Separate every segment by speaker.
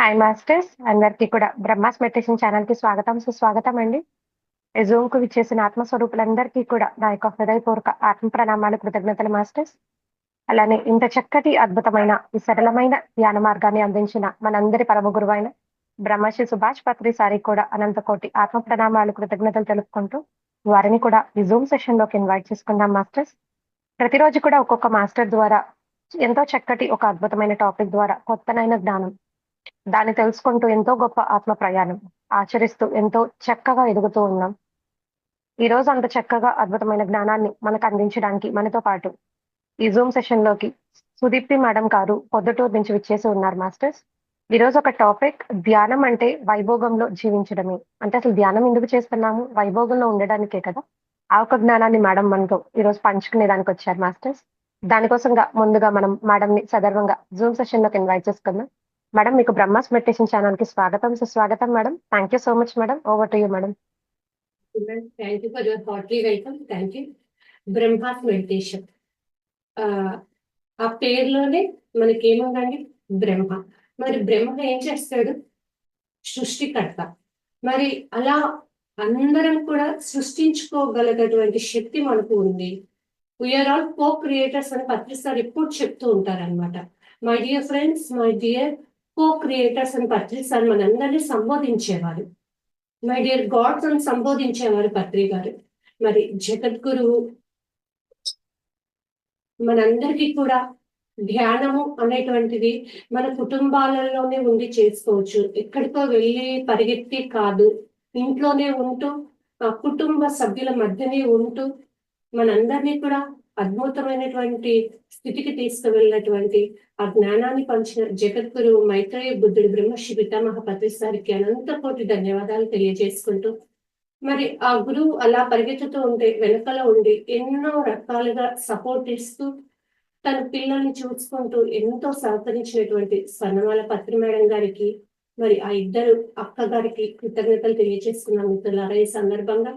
Speaker 1: Hi masters అందరికీ కూడా Brahma's meditation channel కి స్వాగతం సుస్వాగతం అండి. జూమ్ కు విచ్చేసిన ఆత్మస్వరూపులందరికీ కూడా నా యొక్క హృదయపూర్వక ఆత్మ ప్రణామాలు కృతజ్ఞతలు మాస్టర్స్. అలానే ఇంత చక్కటి అద్భుతమైన ఈ సరళమైన ధ్యాన మార్గాన్ని అందించిన మనందరి పరమ గురువైన బ్రహ్మశ్రీ సుభాష్ పత్రి సారి కూడా అనంత కోటి ఆత్మ ప్రణామాలు కృతజ్ఞతలు తెలుపుకుంటూ వారిని కూడా ఈ జూమ్ సెషన్ లోకి ఇన్వైట్ చేసుకుందాం మాస్టర్స్. ప్రతిరోజు కూడా ఒక్కొక్క మాస్టర్ ద్వారా ఎంతో చక్కటి ఒక అద్భుతమైన టాపిక్ ద్వారా కొత్తనైన జ్ఞానం దాన్ని తెలుసుకుంటూ ఎంతో గొప్ప ఆత్మ ప్రయాణం ఆచరిస్తూ ఎంతో చక్కగా ఎదుగుతూ ఉన్నాం. ఈ రోజు అంత చక్కగా అద్భుతమైన జ్ఞానాన్ని మనకు అందించడానికి మనతో పాటు ఈ జూమ్ సెషన్ లోకి సుదీప్తి మేడం గారు పొద్దుటూరు నుంచి విచ్చేసి ఉన్నారు మాస్టర్స్. ఈ రోజు ఒక టాపిక్ ధ్యానం అంటే వైభోగంలో జీవించడమే. అంటే అసలు ధ్యానం ఎందుకు చేస్తున్నాము? వైభోగంలో ఉండడానికే కదా. ఆ ఒక జ్ఞానాన్ని మేడం మనతో ఈ రోజు పంచుకునే దానికి వచ్చారు మాస్టర్స్. దానికోసంగా ముందుగా మనం మేడం ని సదర్వంగా జూమ్ సెషన్ లోకి ఇన్వైట్ చేసుకుందాం. మేడం మీకు బ్రహ్మాస్ మెడిటేషన్ ఛానల్ కి స్వాగతం సుస్వాగతం madam. Thank you so much madam. Over to you madam.
Speaker 2: Thank you for your hearty welcome. Thank you. Brahma's meditation ఆ పేరులోనే మనకేముందండి? బ్రహ్మ. మరి బ్రహ్మ ఏం చేస్తాడు? సృష్టికర్త. మరి అలా అందరం కూడా సృష్టించుకోగలిగేటువంటి శక్తి మనకు ఉంది. వీఆర్ ఆల్ కో క్రియేటర్స్ అని పత్రి సార్ ఎప్పుడు చెప్తూ ఉంటారనమాట. My dear friends, my dear co creators అని పత్రి సార్ మనందరినీ సంబోధించేవారు. మై డియర్ గాడ్స్ అని సంబోధించేవారు పత్రి గారు. మరి జగద్గురువు మనందరికీ కూడా ధ్యానము అనేటువంటిది మన కుటుంబాలలోనే ఉండి చేసుకోవచ్చు. ఎక్కడికో వెళ్ళి పరిగెత్తి కాదు, ఇంట్లోనే ఉంటూ కుటుంబ సభ్యుల మధ్యనే ఉంటూ మనందరినీ కూడా అద్భుతమైనటువంటి స్థితికి తీసుకువెళ్ళినటువంటి ఆ జ్ఞానాన్ని పంచిన జగద్గురు మైత్రేయ బుద్ధుడు బ్రహ్మశ్రీ పితామహ పత్రి సారికి అనంత కోటి ధన్యవాదాలు తెలియజేసుకుంటూ, మరి ఆ గురువు అలా పరిగెత్తుతూ ఉంటే వెనకాల ఉండి ఎన్నో రకాలుగా సపోర్ట్ ఇస్తూ తన పిల్లల్ని చూసుకుంటూ ఎంతో సహకరించినటువంటి స్వర్ణమాల పత్రి మేడం గారికి, మరి ఆ ఇద్దరు అక్క గారికి కృతజ్ఞతలు తెలియజేసుకున్నాం మిత్రులారా. ఈ సందర్భంగా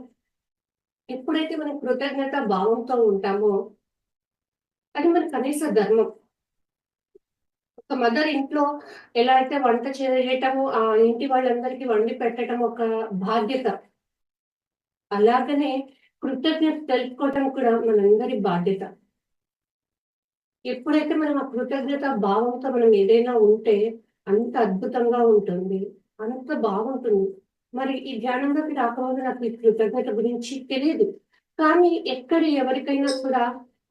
Speaker 2: ఎప్పుడైతే మనం కృతజ్ఞత భావంతో ఉంటామో అది మన కనీస ధర్మం. ఒక మదర్ ఇంట్లో ఎలా అయితే వంట చేయటము, ఆ ఇంటి వాళ్ళందరికీ వండి పెట్టడం ఒక బాధ్యత, అలాగనే కృతజ్ఞత తెలుపుకోవటం కూడా మనందరి బాధ్యత. ఎప్పుడైతే మనం ఆ కృతజ్ఞత భావంతో మనం ఏదైనా ఉంటే అంత అద్భుతంగా ఉంటుంది, అంత బాగుంటుంది. మరి ఈ ధ్యానంలోకి రాకముందు నాకు ఈ కృతజ్ఞత గురించి తెలియదు, కానీ ఎక్కడ ఎవరికైనా కూడా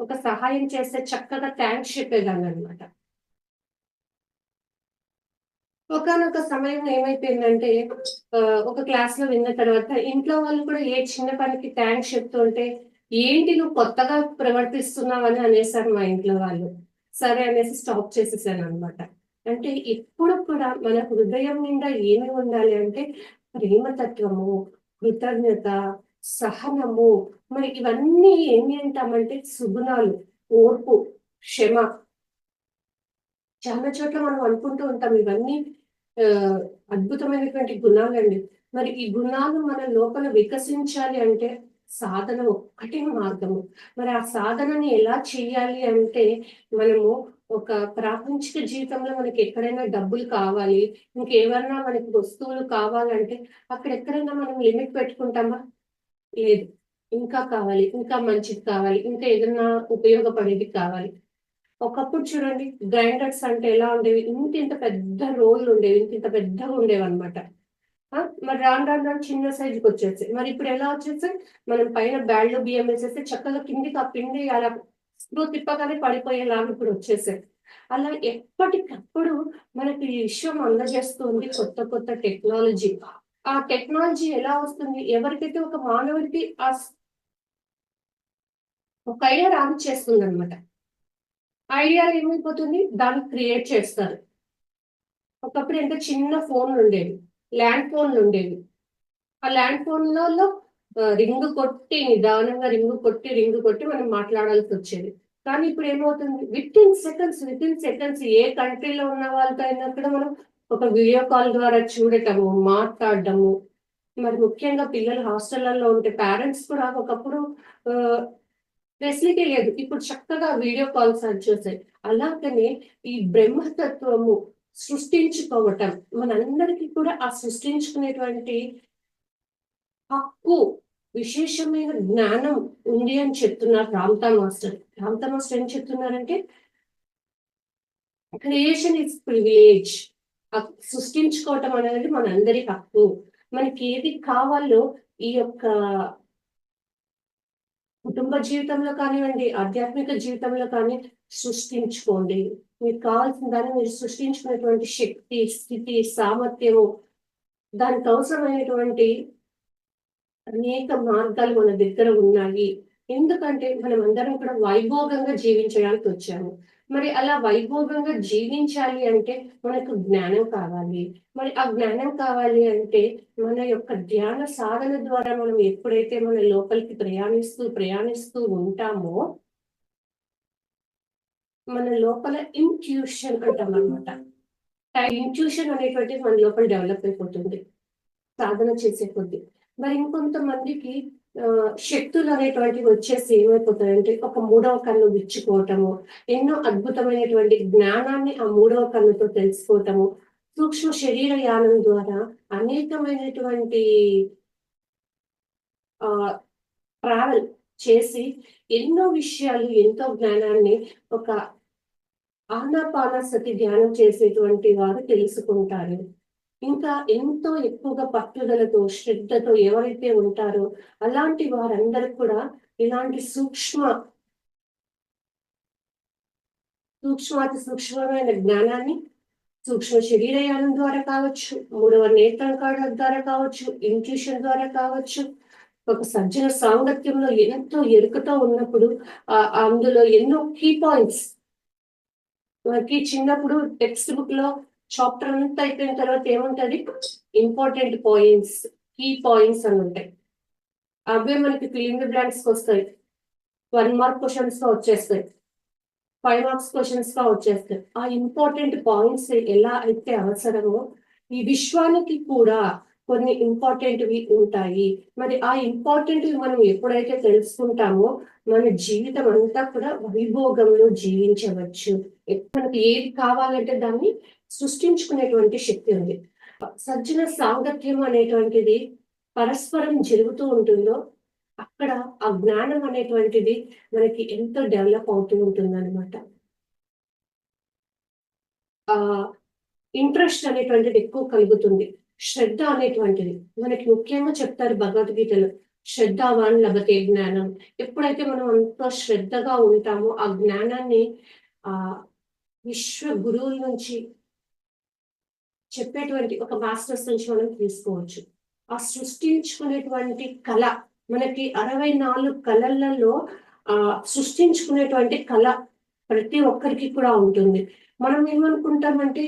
Speaker 2: ఒక సహాయం చేస్తే చక్కగా థ్యాంక్స్ చెప్పేదాన్ని అనమాట. ఒకనొక సమయం ఏమైపోయిందంటే ఒక క్లాస్ లో విన్న తర్వాత ఇంట్లో వాళ్ళు కూడా ఏ చిన్న పనికి థ్యాంక్స్ చెప్తుంటే ఏంటి నువ్వు కొత్తగా ప్రవర్తిస్తున్నావు అని అనేసారు మా ఇంట్లో వాళ్ళు. సరే అనేసి స్టాప్ చేసేసాను అనమాట. అంటే ఇప్పుడు కూడా మన హృదయం నిండా ఏమి ఉండాలి అంటే ప్రేమతత్వము, కృతజ్ఞత, సహనము. మరి ఇవన్నీ ఏమి అంటామంటే సుగుణాలు, ఓర్పు, క్షమ. చాలా చోట్ల మనం అనుకుంటూ ఉంటాం ఇవన్నీ అద్భుతమైనటువంటి గుణాలండి. మరి ఈ గుణాలు మన లోపల వికసించాలి అంటే సాధన ఒక్కటే మార్గము. మరి ఆ సాధనని ఎలా చేయాలి అంటే మనము ఒక ప్రాపంచిక జీవితంలో మనకి ఎక్కడైనా డబ్బులు కావాలి, ఇంకేమన్నా మనకి వస్తువులు కావాలంటే అక్కడ ఎక్కడైనా మనం లిమిట్ పెట్టుకుంటామా? లేదు. ఇంకా కావాలి, ఇంకా మంచిది కావాలి, ఇంకా ఏదైనా ఉపయోగపడేది కావాలి. ఒకప్పుడు చూడండి గ్రైండర్స్ అంటే ఎలా ఉండేవి, ఇంత పెద్ద రోళ్ళు ఉండేవి, ఇంత పెద్దగా ఉండేవి అనమాట. మరి రాను రాను రాను చిన్న సైజుకి వచ్చేసాయి. మరి ఇప్పుడు ఎలా వచ్చేసాయి, మనం పైన బ్యాడ్లో బియ్యం వేసేస్తే చక్కగా కిందికి ఆ పిండి అలా స్క్రూ తిప్పగానే పడిపోయేలాగా ఇప్పుడు వచ్చేసాయి. అలా ఎప్పటికప్పుడు మనకి ఈ విషయం అందజేస్తుంది కొత్త కొత్త టెక్నాలజీ. ఆ టెక్నాలజీ ఎలా వస్తుంది, ఎవరికైతే ఒక మానవుడికి ఒక ఐడియా రాని చేస్తుంది అనమాట. ఐడియాలు ఏమైపోతుంది, దాన్ని క్రియేట్ చేస్తారు. ఒకప్పుడు ఎంత చిన్న ఫోన్లు ఉండేవి, ల్యాండ్ ఫోన్లు ఉండేవి. ఆ ల్యాండ్ ఫోన్లలో రింగ్ కొట్టి నిదానంగా రింగ్ కొట్టి మనం మాట్లాడాల్సి వచ్చేది. కానీ ఇప్పుడు ఏమవుతుంది, విత్ ఇన్ సెకండ్స్ ఏ కంట్రీలో ఉన్న వాళ్ళతో అయినా కూడా మనం ఒక వీడియో కాల్ ద్వారా చూడటము, మాట్లాడటము. మరి ముఖ్యంగా పిల్లలు హాస్టళ్లలో ఉంటే పేరెంట్స్ కూడా ఒకప్పుడు ఫెసిలిటీ లేదు, ఇప్పుడు చక్కగా వీడియో కాల్స్ వచ్చేసాయి. అలాగనే ఈ బ్రహ్మతత్వము సృష్టించుకోవటం, మనందరికీ కూడా ఆ సృష్టించుకునేటువంటి హక్కు, విశేషమైన జ్ఞానం ఉంది అని చెప్తున్నారు రామ్తా మాస్టర్. రామ్తా మాస్టర్ ఏం చెప్తున్నారంటే క్రియేషన్ ఇస్ ప్రివిలేజ్. సృష్టించుకోవటం అనేది మనందరి హక్కు. మనకి ఏది కావాలో ఈ యొక్క కుటుంబ జీవితంలో కానివ్వండి, ఆధ్యాత్మిక జీవితంలో కానీ సృష్టించుకోండి. మీకు కావాల్సిన దాన్ని మీరు సృష్టించుకునేటువంటి శక్తి, స్థితి, సామర్థ్యము, దానికి అవసరమైనటువంటి అనేక మార్గాలు మన దగ్గర ఉన్నాయి. ఎందుకంటే మనం అందరం కూడా వైభోగంగా జీవించడానికి వచ్చాము. మరి అలా వైభోగంగా జీవించాలి అంటే మనకు జ్ఞానం కావాలి. మరి ఆ జ్ఞానం కావాలి అంటే మన యొక్క ధ్యాన సాధన ద్వారా మనం ఎప్పుడైతే మన లోపలికి ప్రయాణిస్తూ ఉంటామో మన లోపల ఇంట్యూషన్ అంటాం అనమాట. ఆ ఇంట్యూషన్ అనేటువంటిది మన లోపల డెవలప్ అయిపోతుంది సాధన చేసే కొద్దీ. మరి ఇంకొంతమందికి శక్తులు అనేటువంటివి వచ్చేసి ఏమైపోతాయంటే ఒక మూడవ కన్ను విచ్చుకోవటము, ఎన్నో అద్భుతమైనటువంటి జ్ఞానాన్ని ఆ మూడవ కన్నుతో తెలుసుకోవటము, సూక్ష్మ శరీర యానం ద్వారా అనేకమైనటువంటి ట్రావెల్ చేసి ఎన్నో విషయాలు, ఎంతో జ్ఞానాన్ని ఒక ఆనాపానసతి ధ్యానం చేసేటువంటి వారు తెలుసుకుంటారు. ఇంకా ఎంతో ఎక్కువగా పట్టుదలతో, శ్రద్ధతో ఎవరైతే ఉంటారో అలాంటి వారందరూ కూడా ఇలాంటి సూక్ష్మమైన జ్ఞానాన్ని సూక్ష్మ శరీరయానం ద్వారా కావచ్చు, మూడవ నేత్రం ద్వారా కావచ్చు, ఇంట్యూషన్ ద్వారా కావచ్చు, ఒక సజ్జన సాంగత్యంలో ఎంతో ఎరుకతో ఉన్నప్పుడు అందులో ఎన్నో కీ పాయింట్స్ మనకి చిన్నప్పుడు టెక్స్ట్ బుక్ లో చాప్టర్ అంతా అయిపోయిన తర్వాత ఏముంటది, ఇంపార్టెంట్ పాయింట్స్, కీ పాయింట్స్ అని ఉంటాయి. అవే మనకి ఫిలింగ్ బ్లాంక్స్ వస్తాయి, 1 మార్క్ క్వశ్చన్స్ గా వచ్చేస్తాయి, 5 మార్క్స్ క్వశ్చన్స్ గా వచ్చేస్తాయి. ఆ ఇంపార్టెంట్ పాయింట్స్ ఎలా అయితే అవసరమో ఈ విశ్వానికి కూడా కొన్ని ఇంపార్టెంట్వి ఉంటాయి. మరి ఆ ఇంపార్టెంట్వి మనం ఎప్పుడైతే తెలుసుకుంటామో మన జీవితం అంతా కూడా వైభోగంలో జీవించవచ్చు. మనకి ఏది కావాలంటే దాన్ని సృష్టించుకునేటువంటి శక్తి ఉంది. సజ్జన సాంగత్యం అనేటువంటిది పరస్పరం జరుగుతూ ఉంటుందో అక్కడ ఆ జ్ఞానం అనేటువంటిది మనకి ఎంతో డెవలప్ అవుతూ ఉంటుంది అనమాట. ఇంట్రెస్ట్ అనేటువంటిది ఎక్కువ కలుగుతుంది. శ్రద్ధ అనేటువంటిది మనకి ముఖ్యంగా చెప్తారు భగవద్గీతలో, శ్రద్ధావాన్ లభతే జ్ఞానం. ఎప్పుడైతే మనం అంత శ్రద్ధగా ఉంటామో ఆ జ్ఞానాన్ని విశ్వ గురువుల నుంచి చెప్పేటువంటి ఒక మాస్టర్స్ నుంచి మనం తీసుకోవచ్చు. ఆ సృష్టించుకునేటువంటి కళ మనకి 64 కళలలో సృష్టించుకునేటువంటి కళ ప్రతి ఒక్కరికి కూడా ఉంటుంది. మనం ఏమనుకుంటామంటే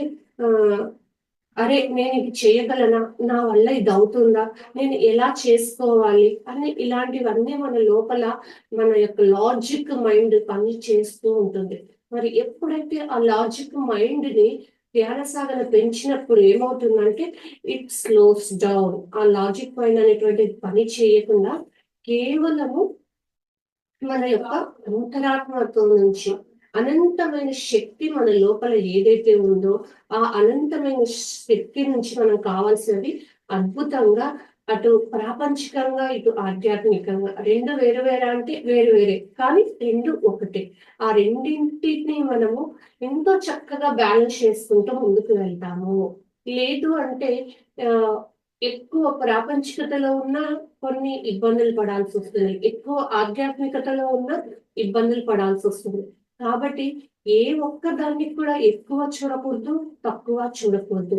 Speaker 2: అరే నేను ఇది చేయగలనా, నా వల్ల ఇది అవుతుందా, నేను ఎలా చేసుకోవాలి అని ఇలాంటివన్నీ మన లోపల మన యొక్క లాజిక్ మైండ్ పని చేస్తూ ఉంటుంది. మరి ఎప్పుడైతే ఆ లాజిక్ మైండ్ ని ధ్యాన సాధన పెంచినప్పుడు ఏమవుతుందంటే ఇట్ స్లోస్ డౌన్. ఆ లాజిక్ మైండ్ అనేటువంటి పని చేయకుండా కేవలము మన యొక్క అంతరాత్మతో నుంచి అనంతమైన శక్తి మన లోపల ఏదైతే ఉందో ఆ అనంతమైన శక్తి నుంచి మనం కావాల్సినది అద్భుతంగా అటు ప్రాపంచికంగా ఇటు ఆధ్యాత్మికంగా రెండు వేరు వేరే అంటే వేరు వేరే కానీ రెండు ఒకటే. ఆ రెండింటిని మనము ఎంతో చక్కగా బ్యాలెన్స్ చేసుకుంటూ ముందుకు వెళ్తాము. లేదు అంటే ఎక్కువ ప్రాపంచికతలో ఉన్న కొన్ని ఇబ్బందులు పడాల్సి వస్తుంది, ఎక్కువ ఆధ్యాత్మికతలో ఉన్న ఇబ్బందులు పడాల్సి వస్తుంది. కాబట్టి ఏ ఒక్క దాన్ని కూడా ఎక్కువ చూడకూడదు, తక్కువ చూడకూడదు.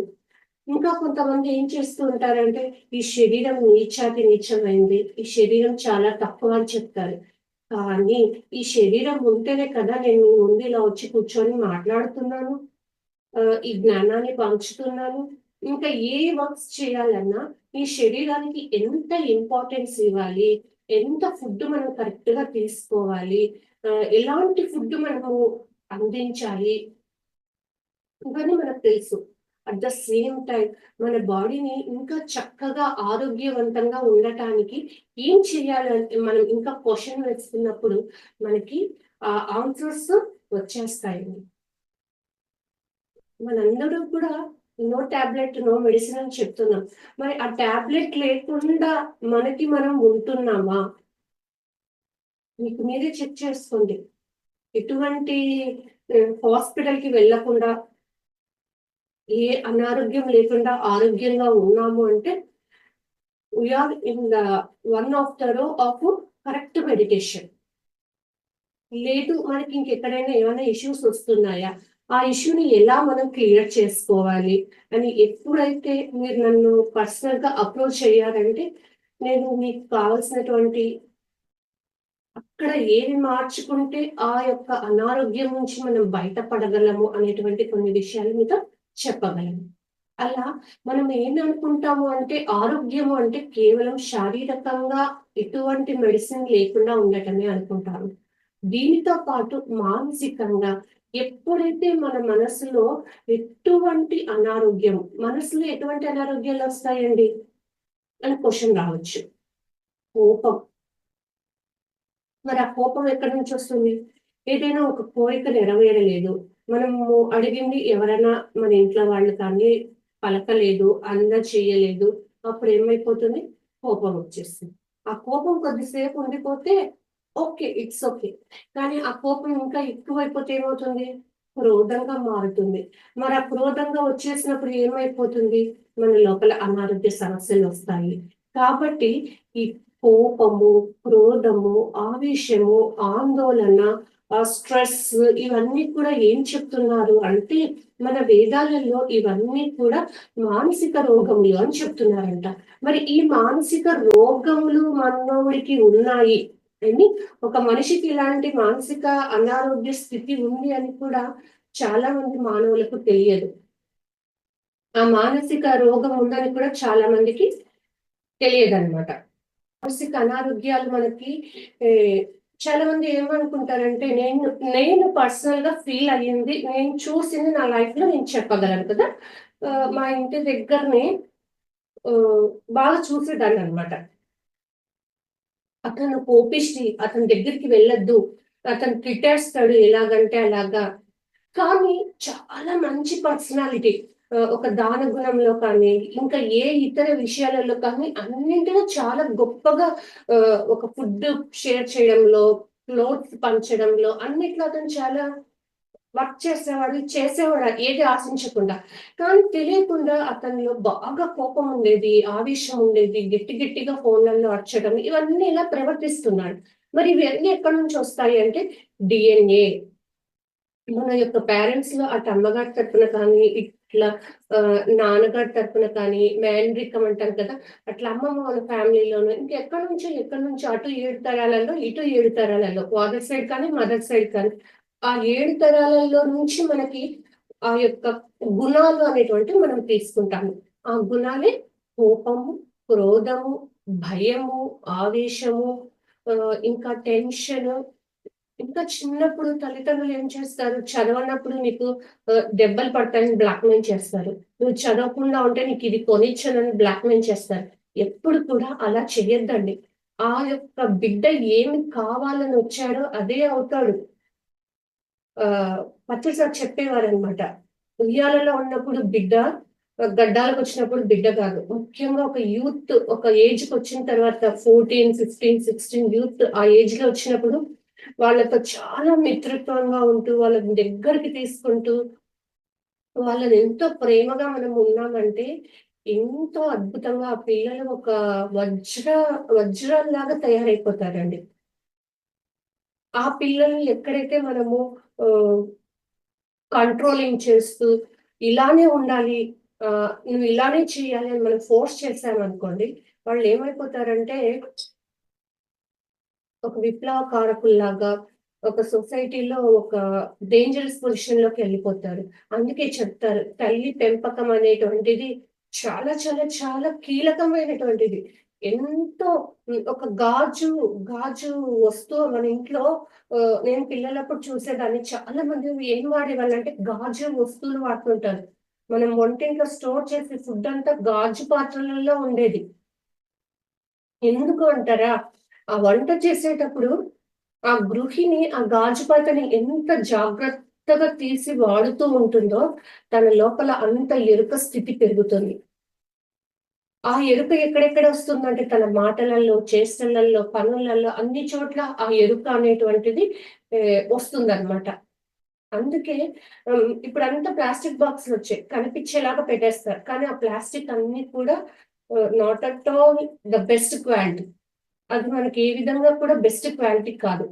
Speaker 2: ఇంకా కొంతమంది ఏం చేస్తూ ఉంటారంటే ఈ శరీరం నీచమైంది, ఈ శరీరం చాలా తక్కువ అని చెప్తారు. కానీ ఈ శరీరం ఉంటేనే కదా నేను ముందు ఇలా వచ్చి కూర్చొని మాట్లాడుతున్నాను, ఈ జ్ఞానాన్ని పంచుతున్నాను. ఇంకా ఏ వర్క్స్ చేయాలన్నా ఈ శరీరానికి ఎంత ఇంపార్టెన్స్ ఇవ్వాలి, ఎంత ఫుడ్ మనం కరెక్ట్ గా తీసుకోవాలి, ఎలాంటి ఫుడ్ మనము అందించాలి, ఇవన్నీ మనకు తెలుసు. అట్ ద సేమ్ టైం మన బాడీని ఇంకా చక్కగా ఆరోగ్యవంతంగా ఉండటానికి ఏం చేయాలంటే మనం ఇంకా క్వశ్చన్ వేస్తున్నప్పుడు మనకి ఆ ఆన్సర్స్ వచ్చేస్తాయి. మనందరూ కూడా నో టాబ్లెట్, నో మెడిసిన్ అని చెప్తున్నాం. మరి ఆ టాబ్లెట్ లేకుండా మనకి మనం ఉంటున్నామా? మీకు మీరే చెక్ చేసుకోండి. ఎటువంటి హాస్పిటల్‌కి వెళ్ళకుండా, ఏ అనారోగ్యం లేకుండా ఆరోగ్యంగా ఉన్నాము అంటే, we are in the one of the row of correct medication. లేదు మనకి ఇంకెక్కడైనా ఏమైనా ఇష్యూస్ వస్తున్నాయా? ఆ ఇష్యూని ఎలా మనం క్లియర్ చేసుకోవాలి అని ఎప్పుడైతే మీరు నన్ను పర్సనల్‌గా అప్రోచ్ అయ్యారంటే, నేను మీకు కావాల్సినటువంటి అక్కడ ఏది మార్చుకుంటే ఆ యొక్క అనారోగ్యం నుంచి మనం బయటపడగలము అనేటువంటి కొన్ని విషయాలు మీతో చెప్పగలను. అలా మనం ఏమనుకుంటాము అంటే ఆరోగ్యము అంటే కేవలం శారీరకంగా ఎటువంటి మెడిసిన్ లేకుండా ఉండటమే అనుకుంటారు. దీనితో పాటు మానసికంగా ఎప్పుడైతే మన మనసులో ఎటువంటి అనారోగ్యం, మనసులో ఎటువంటి అనారోగ్యాలు వస్తాయండి అని క్వశ్చన్ రావచ్చు. కోపం. మరి ఆ కోపం ఎక్కడి నుంచి వస్తుంది? ఏదైనా ఒక కోరిక నెరవేరలేదు. మనము అడిగింది ఎవరైనా మన ఇంట్లో వాళ్ళు కానీ పలకలేదు, చేయలేదు. అప్పుడు ఏమైపోతుంది? కోపం వచ్చేస్తుంది. ఆ కోపం కొద్దిసేపు ఉండిపోతే ఓకే. It's okay. కానీ ఆ కోపం ఇంకా ఎక్కువైపోతే ఏమవుతుంది? క్రోధంగా మారుతుంది. మరి ఆ క్రోధంగా వచ్చేసినప్పుడు ఏమైపోతుంది? మన లోపల అనారోగ్య సమస్యలొస్తాయి. కాబట్టి ఈ కోపము, క్రోధము, ఆవేశము, ఆందోళన, స్ట్రెస్ ఇవన్నీ కూడా ఏం చెప్తున్నారు అంటే, మన వేదాలలో ఇవన్నీ కూడా మానసిక రోగములు అని చెప్తున్నారంట. మరి ఈ మానసిక రోగములు మనోడికి ఉన్నాయి అని, ఒక మనిషికి ఇలాంటి మానసిక అనారోగ్య స్థితి ఉంది అని కూడా చాలా మంది మానవులకు తెలియదు. ఆ మానసిక రోగం ఉందని కూడా చాలా మందికి తెలియదనమాట. మానసిక అనారోగ్యాలు మనకి ఏ, చాలా మంది ఏమనుకుంటారంటే నేను పర్సనల్ గా ఫీల్ అయ్యింది, నేను చూసింది నా లైఫ్ లో నేను చెప్పగలను కదా. మా ఇంటి దగ్గరనే ఆ, బాగా చూసేదాన్ని అనమాట. అతను కోపిష్టి, అతని దగ్గరికి వెళ్ళొద్దు, అతను తిట్టేస్తాడు ఎలాగంటే అలాగా. కానీ చాలా మంచి పర్సనాలిటీ. ఒక దాన గుణంలో కానీ, ఇంకా ఏ ఇతర విషయాలలో కానీ అన్నింటిలో చాలా గొప్పగా ఒక ఫుడ్ షేర్ చేయడంలో, క్లోత్స్ పంచడంలో అన్నిట్లో అతను చాలా వర్క్ చేసేవాడు ఏది ఆశించకుండా. కానీ తెలియకుండా అతనిలో బాగా కోపం ఉండేది, ఆవేశం ఉండేది, గట్టి గట్టిగా ఫోన్లలో అరచడం ఇవన్నీ ఇలా ప్రవర్తిస్తున్నాడు. మరి ఇవన్నీ ఎక్కడి నుంచి వస్తాయి అంటే DNA. మన యొక్క పేరెంట్స్‌లో అటు అమ్మగారి తరపున కానీ, ఇట్లా నాన్నగారి తరపున కానీ, మేనరికం అంటారు కదా. అట్లా అమ్మమ్మ వాళ్ళ ఫ్యామిలీలోను ఎక్కడి నుంచో అటు 7 తరాలలో, ఇటు 7 తరాలలో ఫాదర్ సైడ్ కానీ, మదర్ సైడ్ కానీ, ఆ 7 తరాలలో నుంచి మనకి ఆ యొక్క గుణాలు అనేటువంటివి మనం తీసుకుంటాము. ఆ గుణాలే కోపము, క్రోధము, భయము, ఆవేశము, ఇంకా టెన్షను. ఇంకా చిన్నప్పుడు తల్లిదండ్రులు ఏం చేస్తారు? చదవనప్పుడు నీకు దెబ్బలు పడతాయని బ్లాక్‌మెయిల్ చేస్తారు. నువ్వు చదవకుండా ఉంటే నీకిది కొనిచ్చానని బ్లాక్‌మెయిల్ చేస్తారు. ఎప్పుడు కూడా అలా చెయ్యొద్దండి. ఆ యొక్క బిడ్డ ఏమి కావాలని వచ్చాడో అదే అవుతాడు. పత్రి సార్ చెప్పేవారనమాట. ఉయ్యాలలో ఉన్నప్పుడు బిడ్డ, గడ్డాలకొచ్చినప్పుడు బిడ్డ కాదు. ముఖ్యంగా ఒక యూత్ ఒక ఏజ్‌కొచ్చిన తర్వాత 14, 15, 16 యూత్ ఆ ఏజ్‌లో వచ్చినప్పుడు వాళ్ళతో చాలా మిత్రత్వంగా ఉంటూ, వాళ్ళని దగ్గరికి తీసుకుంటూ, వాళ్ళని ఎంతో ప్రేమగా మనం ఉన్నామంటే, ఎంతో అద్భుతంగా ఆ పిల్లలు ఒక వజ్ర వజ్రాల్లాగా తయారైపోతారండి. ఆ పిల్లల్ని ఎక్కడైతే మనము ఆహ్, కంట్రోలింగ్ చేస్తూ, ఇలానే ఉండాలి, నువ్వు ఇలానే చేయాలి అని మనం ఫోర్స్ చేశామనుకోండి, వాళ్ళేమైపోతారంటే ఒక విప్లవకారకుల్లాగా, ఒక సొసైటీలో ఒక డేంజరస్ పొజిషన్‌లోకి ఎళ్ళిపోతారు. అందుకే చెప్తారు, తల్లి పెంపకం అనేటువంటిది చాలా, చాలా, చాలా కీలకమైనటువంటిది. ఎంతో ఒక గాజు వస్తువు మన ఇంట్లో నేను పిల్లలప్పుడు చూసేదాన్ని. చాలా మంది ఏం వాడేవాళ్ళంటే గాజు వస్తువులు వాడుతుంటారు. మనం వంటింట్లో స్టోర్ చేసే ఫుడ్ అంతా గాజు పాత్రలలో ఉండేది. ఎందుకు అంటారా? ఆ వంట చేసేటప్పుడు ఆ గృహిణి ఆ గాజు పాత్రని ఎంత కొత్తగా తీసి వాడుతూ ఉంటుందో తన లోపల అంత ఎరుక స్థితి పెరుగుతుంది. ఆ ఎరుక ఎక్కడెక్కడ వస్తుందంటే తన మాటలలో, చేష్టలలో, పనులలో అన్ని చోట్ల ఆ ఎరుక అనేటువంటిది వస్తుందన్నమాట. అందుకే ఇప్పుడంతా ప్లాస్టిక్ బాక్సులొచ్చాయి. కనిపించేలాగా పెట్టేస్తారు. కానీ ఆ ప్లాస్టిక్ అన్నీ కూడా not at all the best quality. అది మనకి ఏ విధంగా కూడా బెస్ట్ క్వాలిటీ కాదు.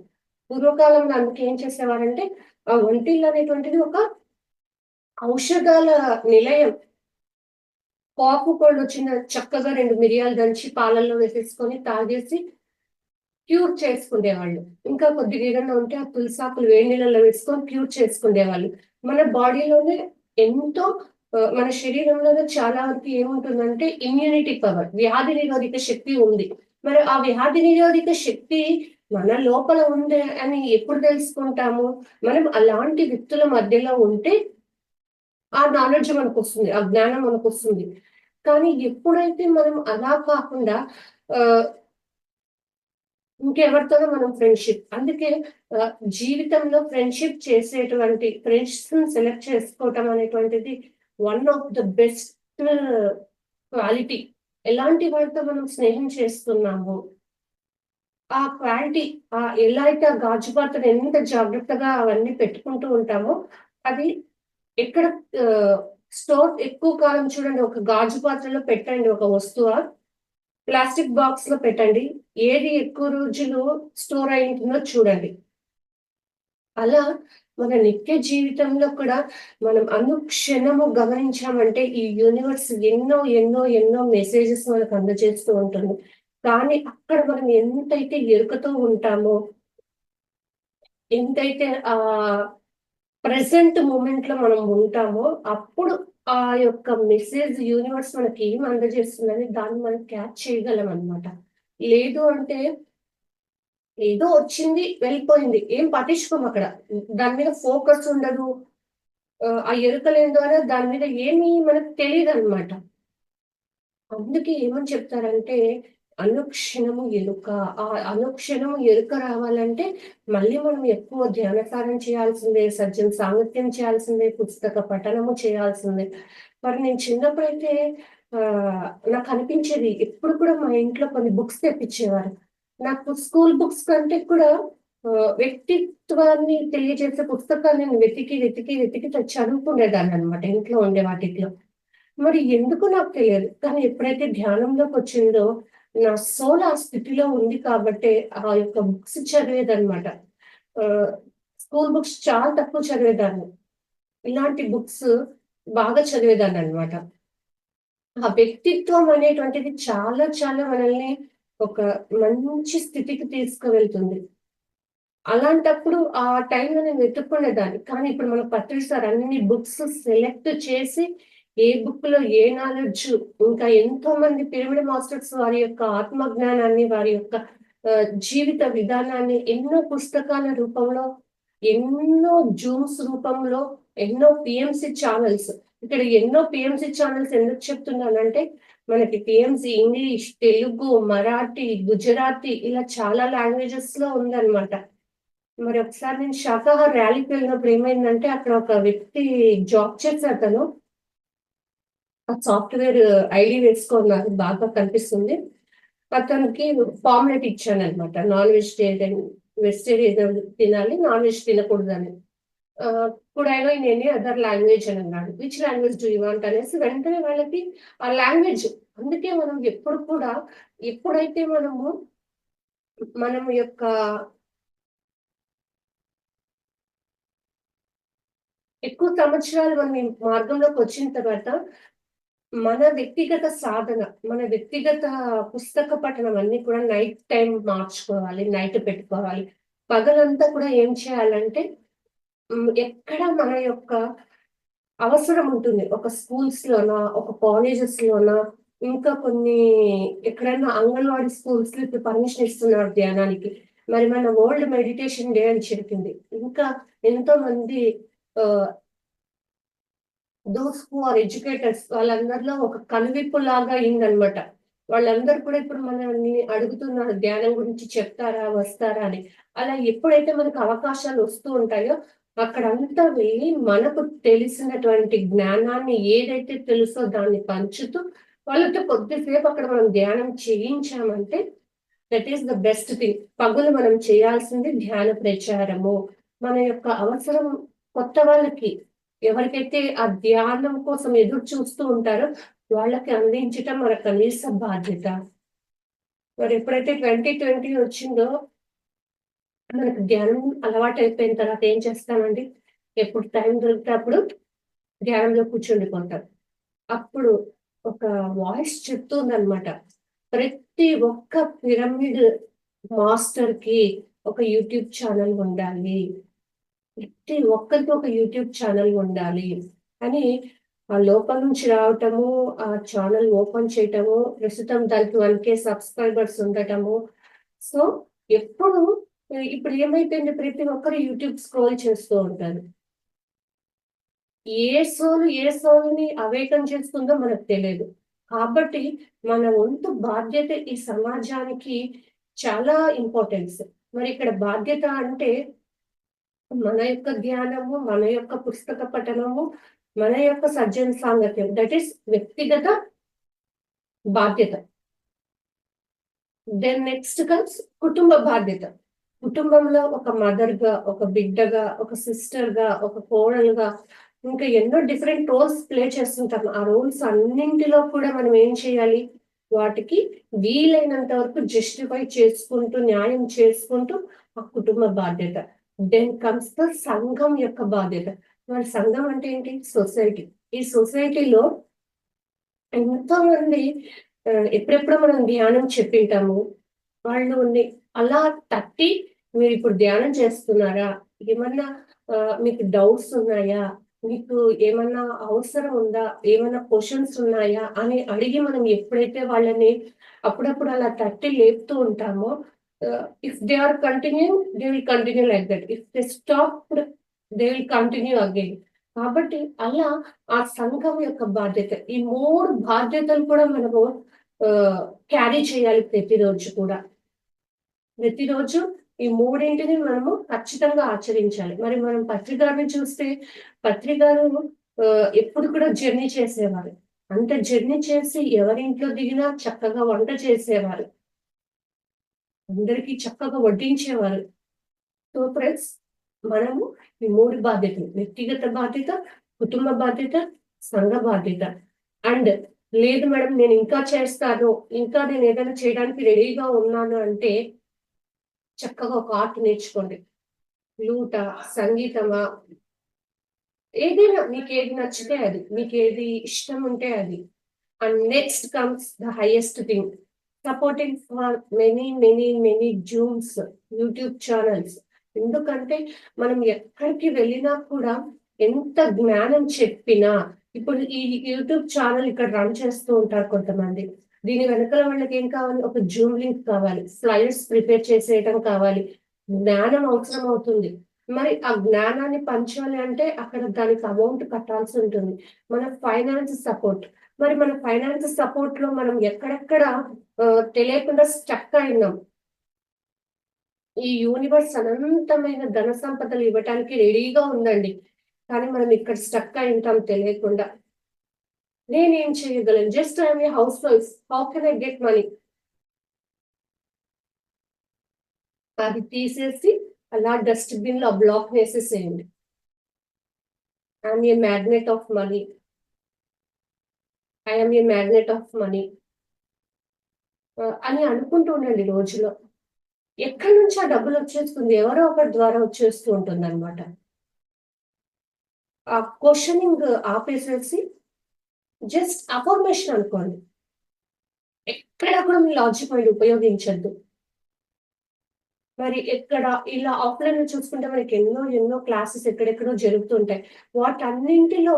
Speaker 2: పూర్వకాలంలో అందుకే ఏం చేసేవారంటే, ఆ వంటిల్లు అనేటువంటిది ఒక ఔషధాల నిలయం. కాపు కోల్డొచ్చిన చక్కగా 2 మిరియాలు దంచి పాలల్లో వేసేసుకొని తాగేసి క్యూర్ చేసుకునేవాళ్ళు. ఇంకా కొద్దిగా ఏదన్నా ఉంటే ఆ తులసాకులు వేడి నీళ్ళలో వేసుకొని క్యూర్ చేసుకునేవాళ్ళు. మన బాడీలోనే ఎంతో మన శరీరంలోనే చాలా వరకు ఏముంటుందంటే ఇమ్యూనిటీ పవర్, వ్యాధి నిరోధక శక్తి ఉంది. మరి ఆ వ్యాధి నిరోధక శక్తి మన లోపల ఉంది అని ఎప్పుడు తెలుసుకుంటాము? మనం అలాంటి వ్యక్తుల మధ్యలో ఉంటే ఆ నాలెడ్జ్ మనకొస్తుంది. ఆ జ్ఞానం మనకొస్తుంది. కానీ ఎప్పుడైతే మనం అలా కాకుండా ఆహ్, ఇంకెవరితోనో మనం ఫ్రెండ్‌షిప్. అందుకే జీవితంలో ఫ్రెండ్‌షిప్ చేసేటువంటి ఫ్రెండ్స్‌ని సెలెక్ట్ చేసుకోవటం అనేటువంటిది one of the best quality. ఎలాంటి వారితో మనం స్నేహం చేస్తున్నామో, ఆ క్వాలిటీ ఎలా అయితే ఆ గాజు పాత్రను ఎంత జాగ్రత్తగా అవన్నీ పెట్టుకుంటూ ఉంటామో, అది ఎక్కడ ఆహ్, స్టోర్ ఎక్కువ కాలం చూడండి ఒక గాజు పాత్రలో పెట్టండి ఒక వస్తువ. ప్లాస్టిక్ బాక్స్‌లో పెట్టండి. ఏది ఎక్కువ రోజులు స్టోర్ అయి ఉంటుందో చూడండి. అలా మన నిత్య జీవితంలో కూడా మనం అనుక్షణము గమనించామంటే ఈ యూనివర్స్ ఎన్నో మెసేజెస్ మనకు అందజేస్తూ ఉంటుంది. కానీ అక్కడ మనం ఎంతైతే ఎరుకతో ఉంటామో, ఎంతైతే ప్రెజెంట్ మూమెంట్‌లో మనం ఉంటామో, అప్పుడు ఆ యొక్క మెసేజ్ యూనివర్స్ మనకి ఏం అందజేస్తుందని దాన్ని మనం క్యాచ్ చేయగలమనమాట. లేదు అంటే ఏదో వచ్చింది, వెళ్ళిపోయింది. ఏం పట్టించుకోమక్కడ. దాని మీద ఫోకస్ ఉండదు. ఆ ఎరుక లేని ద్వారా దాని మీద ఏమి మనకు తెలీదనమాట. అందుకే ఏమని చెప్తారంటే, అనుక్షణము ఎరుక. ఆ అనుక్షణము ఎరుక రావాలంటే, మళ్ళీ మనం ఎక్కువ ధ్యానసారం చేయాల్సిందే, సజ్జన సాంగత్యం చేయాల్సిందే, పుస్తక పఠనము చేయాల్సిందే. మరి నేను చిన్నప్పుడైతే నాకనిపించేది ఎప్పుడు కూడా మా ఇంట్లో కొన్ని బుక్స్ తెప్పిచ్చేవారు. నాకు స్కూల్ బుక్స్ కంటే కూడా వ్యక్తిత్వాన్ని తెలియజేసే పుస్తకాలు నేను వెతికి చదువుకునేదాన్ననమాట ఇంట్లో ఉండే వాటిట్లో. మరి ఎందుకో నాకు తెలియదు. కానీ ఎప్పుడైతే ధ్యానంలోకొచ్చిందో, నా సోల్ ఆ స్థితిలో ఉంది కాబట్టే, ఆ యొక్క బుక్స్ చదివేదనమాట. ఆహ్, స్కూల్ బుక్స్ చాలా తక్కువ చదివేదాన్ని. ఇలాంటి బుక్స్ బాగా చదివేదాన్ననమాట. ఆ వ్యక్తిత్వం అనేటువంటిది చాలా మనల్ని ఒక మంచి స్థితికి తీసుకువెళ్తుంది. అలాంటప్పుడు ఆ టైంలో నేను వెతుక్కునేదాన్ని. కానీ ఇప్పుడు మనకు పత్రిసారు అన్ని బుక్స్ సెలెక్ట్ చేసి, ఏ బుక్‌లో ఏ నాలెడ్జు ఇంకా ఎంతోమంది పిరమిడ్ మాస్టర్స్ వారి యొక్క ఆత్మజ్ఞానాన్ని, వారి యొక్క జీవిత విధానాన్ని ఎన్నో పుస్తకాల రూపంలో, ఎన్నో జూమ్స్ రూపంలో, ఎన్నో పీఎంసీ ఛానెల్స్. ఇక్కడ ఎన్నో పీఎంసీ ఛానెల్స్ ఎందుకు చెప్తున్నానంటే, మనకి పీఎంసీ ఇంగ్లీష్, తెలుగు, మరాఠీ, గుజరాతీ ఇలా చాలా లాంగ్వేజెస్‌లో ఉందన్నమాట. మరి ఒకసారి నేను శాకాహార ర్యాలీకి వెళ్ళినప్పుడు ఏమైందంటే, అక్కడ ఒక వ్యక్తి జాబ్ చేసేతను ఆ సాఫ్ట్‌వేర్ ఐడీ వేసుకున్నారు. బాగా కనిపిస్తుంది. అతనికి ఫార్మాలిటీ ఇచ్చాననమాట. వెజిటేరియన్ తినాలి. నాన్ వెజ్ తినకూడదని. Could I know in any other language అని అన్నాడు. Which language do you want అనేసి వెంటనే వాళ్ళకి ఆ లాంగ్వేజ్ అందుకే మనం ఎప్పుడు కూడా ఎప్పుడైతే మనం యొక్క ఎక్కువ సంవత్సరాలు మనం ఈ మార్గంలోకొచ్చిన తర్వాత మన వ్యక్తిగత సాధన, మన వ్యక్తిగత పుస్తక పఠనం అన్నీ కూడా నైట్ టైమ్ మార్చుకోవాలి. నైట్ పెట్టుకోవాలి. పగలంతా కూడా ఏం చేయాలంటే ఎక్కడ మన యొక్క అవసరం ఉంటుంది. ఒక స్కూల్స్‌లోనా, ఒక కాలేజెస్‌లోనా, ఇంకా కొన్ని ఎక్కడైనా అంగన్వాడీ స్కూల్స్‌లో ఇప్పుడు పర్మిషన్ ఇస్తున్నారు ధ్యానానికి. మరి మన వరల్డ్ మెడిటేషన్ డే అని చెప్పింది. ఇంకా ఎంతోమంది ఆహ్ దోస్ హూ ఆర్ ఎడ్యుకేటర్స్ వాళ్ళందరిలో ఒక కనువిప్పులాగా అయిందనమాట. వాళ్ళందరూ కూడా ఇప్పుడు మనల్ని అడుగుతున్నారు ధ్యానం గురించి చెప్తారా? వస్తారా? అని. అలా ఎప్పుడైతే మనకు అవకాశాలు వస్తూ ఉంటాయో, అక్కడంతా వెళ్ళి మనకు తెలిసినటువంటి జ్ఞానాన్ని ఏదైతే తెలుసో దాన్ని పంచుతూ వాళ్ళతో కొద్దిసేపు అక్కడ మనం ధ్యానం చేయించామంటే that is the best thing. పగులు మనం చేయాల్సింది ధ్యాన ప్రచారము. మన యొక్క అవసరం కొత్త వాళ్ళకి ఎవరికైతే ఆ ధ్యానం కోసం ఎదురు చూస్తూ ఉంటారో వాళ్ళకి అందించటం మన కనీస బాధ్యత. మరి ఎప్పుడైతే 2020 వచ్చిందో మనకు ధ్యానం అలవాటు అయిపోయిన తర్వాత ఏం చేస్తామండి, ఎప్పుడు టైం దొరికితే అప్పుడు ధ్యానంలో కూర్చుండిపోతాం. అప్పుడు ఒక వాయిస్ చెప్తుందనమాట, ప్రతి ఒక్క పిరమిడ్ మాస్టర్ కి ఒక యూట్యూబ్ ఛానల్ ఉండాలి, ప్రతి ఒక్కరికి ఒక యూట్యూబ్ ఛానల్ ఉండాలి అని ఆ లోపల నుంచి రావటము, ఆ ఛానల్ ఓపెన్ చేయటము, ప్రస్తుతం దానికి 1K సబ్స్క్రైబర్స్ ఉండటము. సో ఎప్పుడు ఇప్పుడు ఏమైపోయింది, ప్రతి ఒక్కరు యూట్యూబ్ స్క్రోల్ చేస్తూ ఉంటారు. ఏ సోల్ని అవేకం చేస్తుందో మనకు తెలియదు. కాబట్టి మన వంతు బాధ్యత ఈ సమాజానికి చాలా ఇంపార్టెన్స్. మరి ఇక్కడ బాధ్యత అంటే మన యొక్క ధ్యానము, మన యొక్క పుస్తక పఠనము, మన యొక్క సజ్జన సాంగత్యం, దట్ ఈస్ వ్యక్తిగత బాధ్యత. దెన్ నెక్స్ట్ కమ్స్ కుటుంబ బాధ్యత. కుటుంబంలో ఒక మదర్ గా, ఒక బిడ్డగా, ఒక సిస్టర్ గా, ఒక కోడలుగా, ఇంకా ఎన్నో డిఫరెంట్ రోల్స్ ప్లే చేస్తుంటాం. ఆ రోల్స్ అన్నింటిలో కూడా మనం ఏం చేయాలి, వాటికి వీలైనంత వరకు జస్టిఫై చేసుకుంటూ, న్యాయం చేసుకుంటూ ఆ కుటుంబ బాధ్యత. దెన్ కమ్స్ ద సంఘం యొక్క బాధ్యత. మరి సంఘం అంటే ఏంటి, సొసైటీ. ఈ సొసైటీలో ఎంతో మంది ఎప్పుడెప్పుడు మనం ధ్యానం చెప్పింటాము, వాళ్ళు అలా తట్టి మీరు ఇప్పుడు ధ్యానం చేస్తున్నారా, ఏమన్నా మీకు డౌట్స్ ఉన్నాయా, మీకు ఏమన్నా అవసరం ఉందా, ఏమన్నా క్వశ్చన్స్ ఉన్నాయా అని అడిగి మనం ఎప్పుడైతే వాళ్ళని అప్పుడప్పుడు అలా తట్టి లేపుతూ ఉంటామో, if they are continue they will continue like that, if they stop they will continue again. కాబట్టి అలా ఆ సంఘం యొక్క బాధ్యత, ఈ 3 బాధ్యతలు కూడా మనము క్యారీ చేయాలి ప్రతిరోజు కూడా. ప్రతిరోజు ఈ 3ని మనము ఖచ్చితంగా ఆచరించాలి. మరి మనం పత్రి గారిని చూస్తే, పత్రి గారు ఎప్పుడు కూడా జర్నీ చేసేవారు. అంత జర్నీ చేసి ఎవరింట్లో దిగినా చక్కగా వంట చేసేవారు, అందరికీ చక్కగా వడ్డించేవారు. సో ఫ్రెండ్స్, మనము ఈ 3 బాధ్యతలు, వ్యక్తిగత బాధ్యత, కుటుంబ బాధ్యత, సంఘ బాధ్యత. అండ్ లేదు మేడం నేను ఇంకా చేస్తాను, ఇంకా నేను ఏదైనా చేయడానికి రెడీగా ఉన్నాను అంటే చక్కగా ఒక ఆర్ట్ నేర్చుకోండి. లూట, సంగీతమా, ఏదైనా మీకు ఏది నచ్చితే అది, మీకు ఏది ఇష్టం ఉంటే అది. And next comes the highest thing, supporting for many zooms, YouTube channels. ఎందుకంటే మనం ఎక్కడికి వెళ్ళినా కూడా ఎంత జ్ఞానం చెప్పినా, ఇప్పుడు ఈ యూట్యూబ్ ఛానల్ ఇక్కడ రన్ చేస్తూ ఉంటారు కొంతమంది, దీని వెనకాల వాళ్ళకి ఏం కావాలి, ఒక జూమ్ లింక్ కావాలి, స్లైడ్స్ ప్రిపేర్ చేసేయటం కావాలి, జ్ఞానం అవసరం అవుతుంది. మరి ఆ జ్ఞానాన్ని పంచాలి అంటే అక్కడ దానికి అమౌంట్ కట్టాల్సి ఉంటుంది. మన ఫైనాన్స్ సపోర్ట్, మరి మన ఫైనాన్స్ సపోర్ట్ లో మనం ఎక్కడెక్కడ తెలియకుండా స్టక్ అయినాం. ఈ యూనివర్స్ అనంతమైన ధన సంపదలు ఇవ్వటానికి రెడీగా ఉందండి, కానీ మనం ఇక్కడ స్టక్ అయి ఉంటాం తెలియకుండా. నేనేం చేయగలను, just I'm a housewife, how can I get money, అది తీసేసి అలా డస్ట్బిన్ లో బ్లాక్ వేసేసేయండి. I'm a magnet of money, I'm a magnet of money అని అనుకుంటూ ఉండండి రోజులో. ఎక్కడి నుంచి ఆ డబ్బులు వచ్చేస్తుంది, ఎవరో ఒకరి ద్వారా వచ్చేస్తూ ఉంటుంది అనమాట. ఆ క్వశ్చనింగ్ ఆపేసేసి జస్ట్ అఫర్మేషన్ అనుకోండి. ఎక్కడ కూడా మీ లాజిక్ మైండ్ ఉపయోగించద్దు. మరి ఎక్కడ ఇలా ఆఫ్లైన్ లో చూసుకుంటే మనకి ఎన్నో క్లాసెస్ ఎక్కడెక్కడో జరుగుతుంటాయి. వాటన్నింటిలో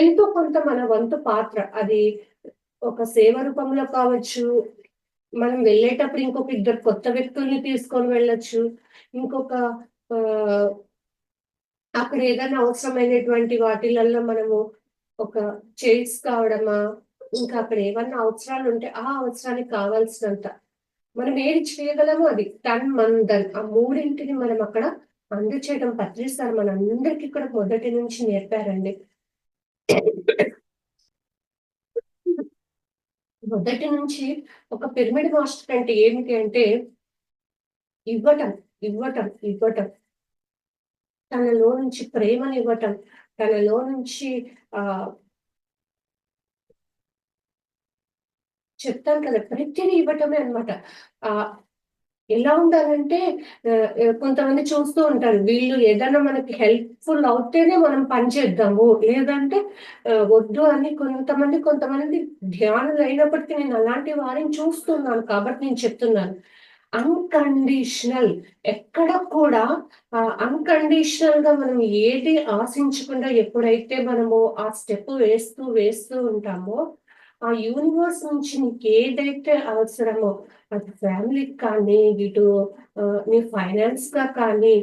Speaker 2: ఎంతో కొంత మన వంతు పాత్ర, అది ఒక సేవ రూపంలో కావచ్చు, మనం వెళ్ళేటప్పుడు ఇంకొక 2 కొత్త వ్యక్తుల్ని తీసుకొని వెళ్ళొచ్చు, ఇంకొక అక్కడ ఏదైనా అవసరమైనటువంటి వాటిలలో మనము ఒక చైర్స్ కావడమా, ఇంకా అక్కడ ఏమన్నా అవసరాలు ఉంటే ఆ అవసరానికి కావాల్సినంత మనం ఏది చేయగలమో అది, తన్ మన్ ధన్, ఆ 3ని మనం అక్కడ అందచేయడం పత్రి సార్ మనందరికీ కూడా మొదటి నుంచి నేర్పారండి. మొదటి నుంచి ఒక పిరమిడ్ మాస్టర్ అంటే ఏమిటి అంటే ఇవ్వటం, ఇవ్వటం, ఇవ్వటం. తనలో నుంచి ప్రేమనివ్వటం, తనలో నుంచి ఆహ్, చెప్తాను కదా! ప్రతిది ఇవ్వటమే అన్నమాట. ఆహ్, ఎలా ఉండాలంటే కొంతమంది చూస్తూ ఉంటారు. వీళ్ళు ఏదైనా మనకి హెల్ప్‌ఫుల్ అవుతేనే మనం పని చేద్దాము. లేదంటే వద్దు అని కొంతమంది ధ్యానులైనప్పటికీ నేను అలాంటి వారిని చూస్తున్నాను కాబట్టి నేను చెప్తున్నాను. అన్‌కండీషనల్ ఎక్కడ కూడా అన్‌కండీషనల్‌గా మనం ఏది ఆశించకుండా ఎప్పుడైతే మనము ఆ స్టెప్ వేస్తూ ఉంటామో, ఆ యూనివర్స్ నుంచి నీకేదైతే అవసరమో అటు ఫ్యామిలీకి కానీ, ఇటు నీ ఫైనాన్స్‌గా కానీ,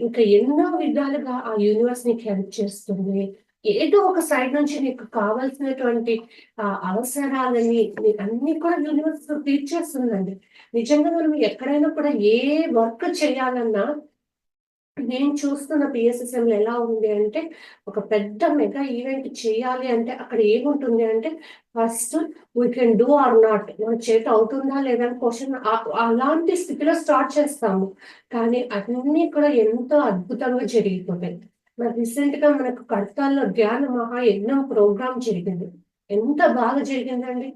Speaker 2: ఇంకా ఎన్నో విధాలుగా ఆ యూనివర్స్ నీకు హెల్ప్ చేస్తుంది. ఏదో ఒక సైడ్ నుంచి నీకు కావాల్సినటువంటి అవసరాలని అన్నీ కూడా యూనివర్స్ తీర్చేస్తుందండి. నిజంగా మనం ఎక్కడైనా కూడా ఏ వర్క్ చేయాలన్నా నేను చూస్తున్న పిఎస్ఎస్ఎంలో ఎలా ఉంది అంటే, ఒక పెద్ద మెగా ఈవెంట్ చేయాలి అంటే అక్కడ ఏముంటుంది అంటే, first we can do or not మన చేత అవుతుందా లేదా అని క్వెషన్ అలాంటి స్థితిలో స్టార్ట్ చేస్తాము. కానీ అన్నీ కూడా ఎంతో అద్భుతంగా జరిగిపోతాయి. మరి రీసెంట్‌గా మనకు కడతాల్లో ధ్యాన మహాయజ్ఞం ప్రోగ్రామ్ జరిగింది. ఎంత బాగా జరిగిందండి.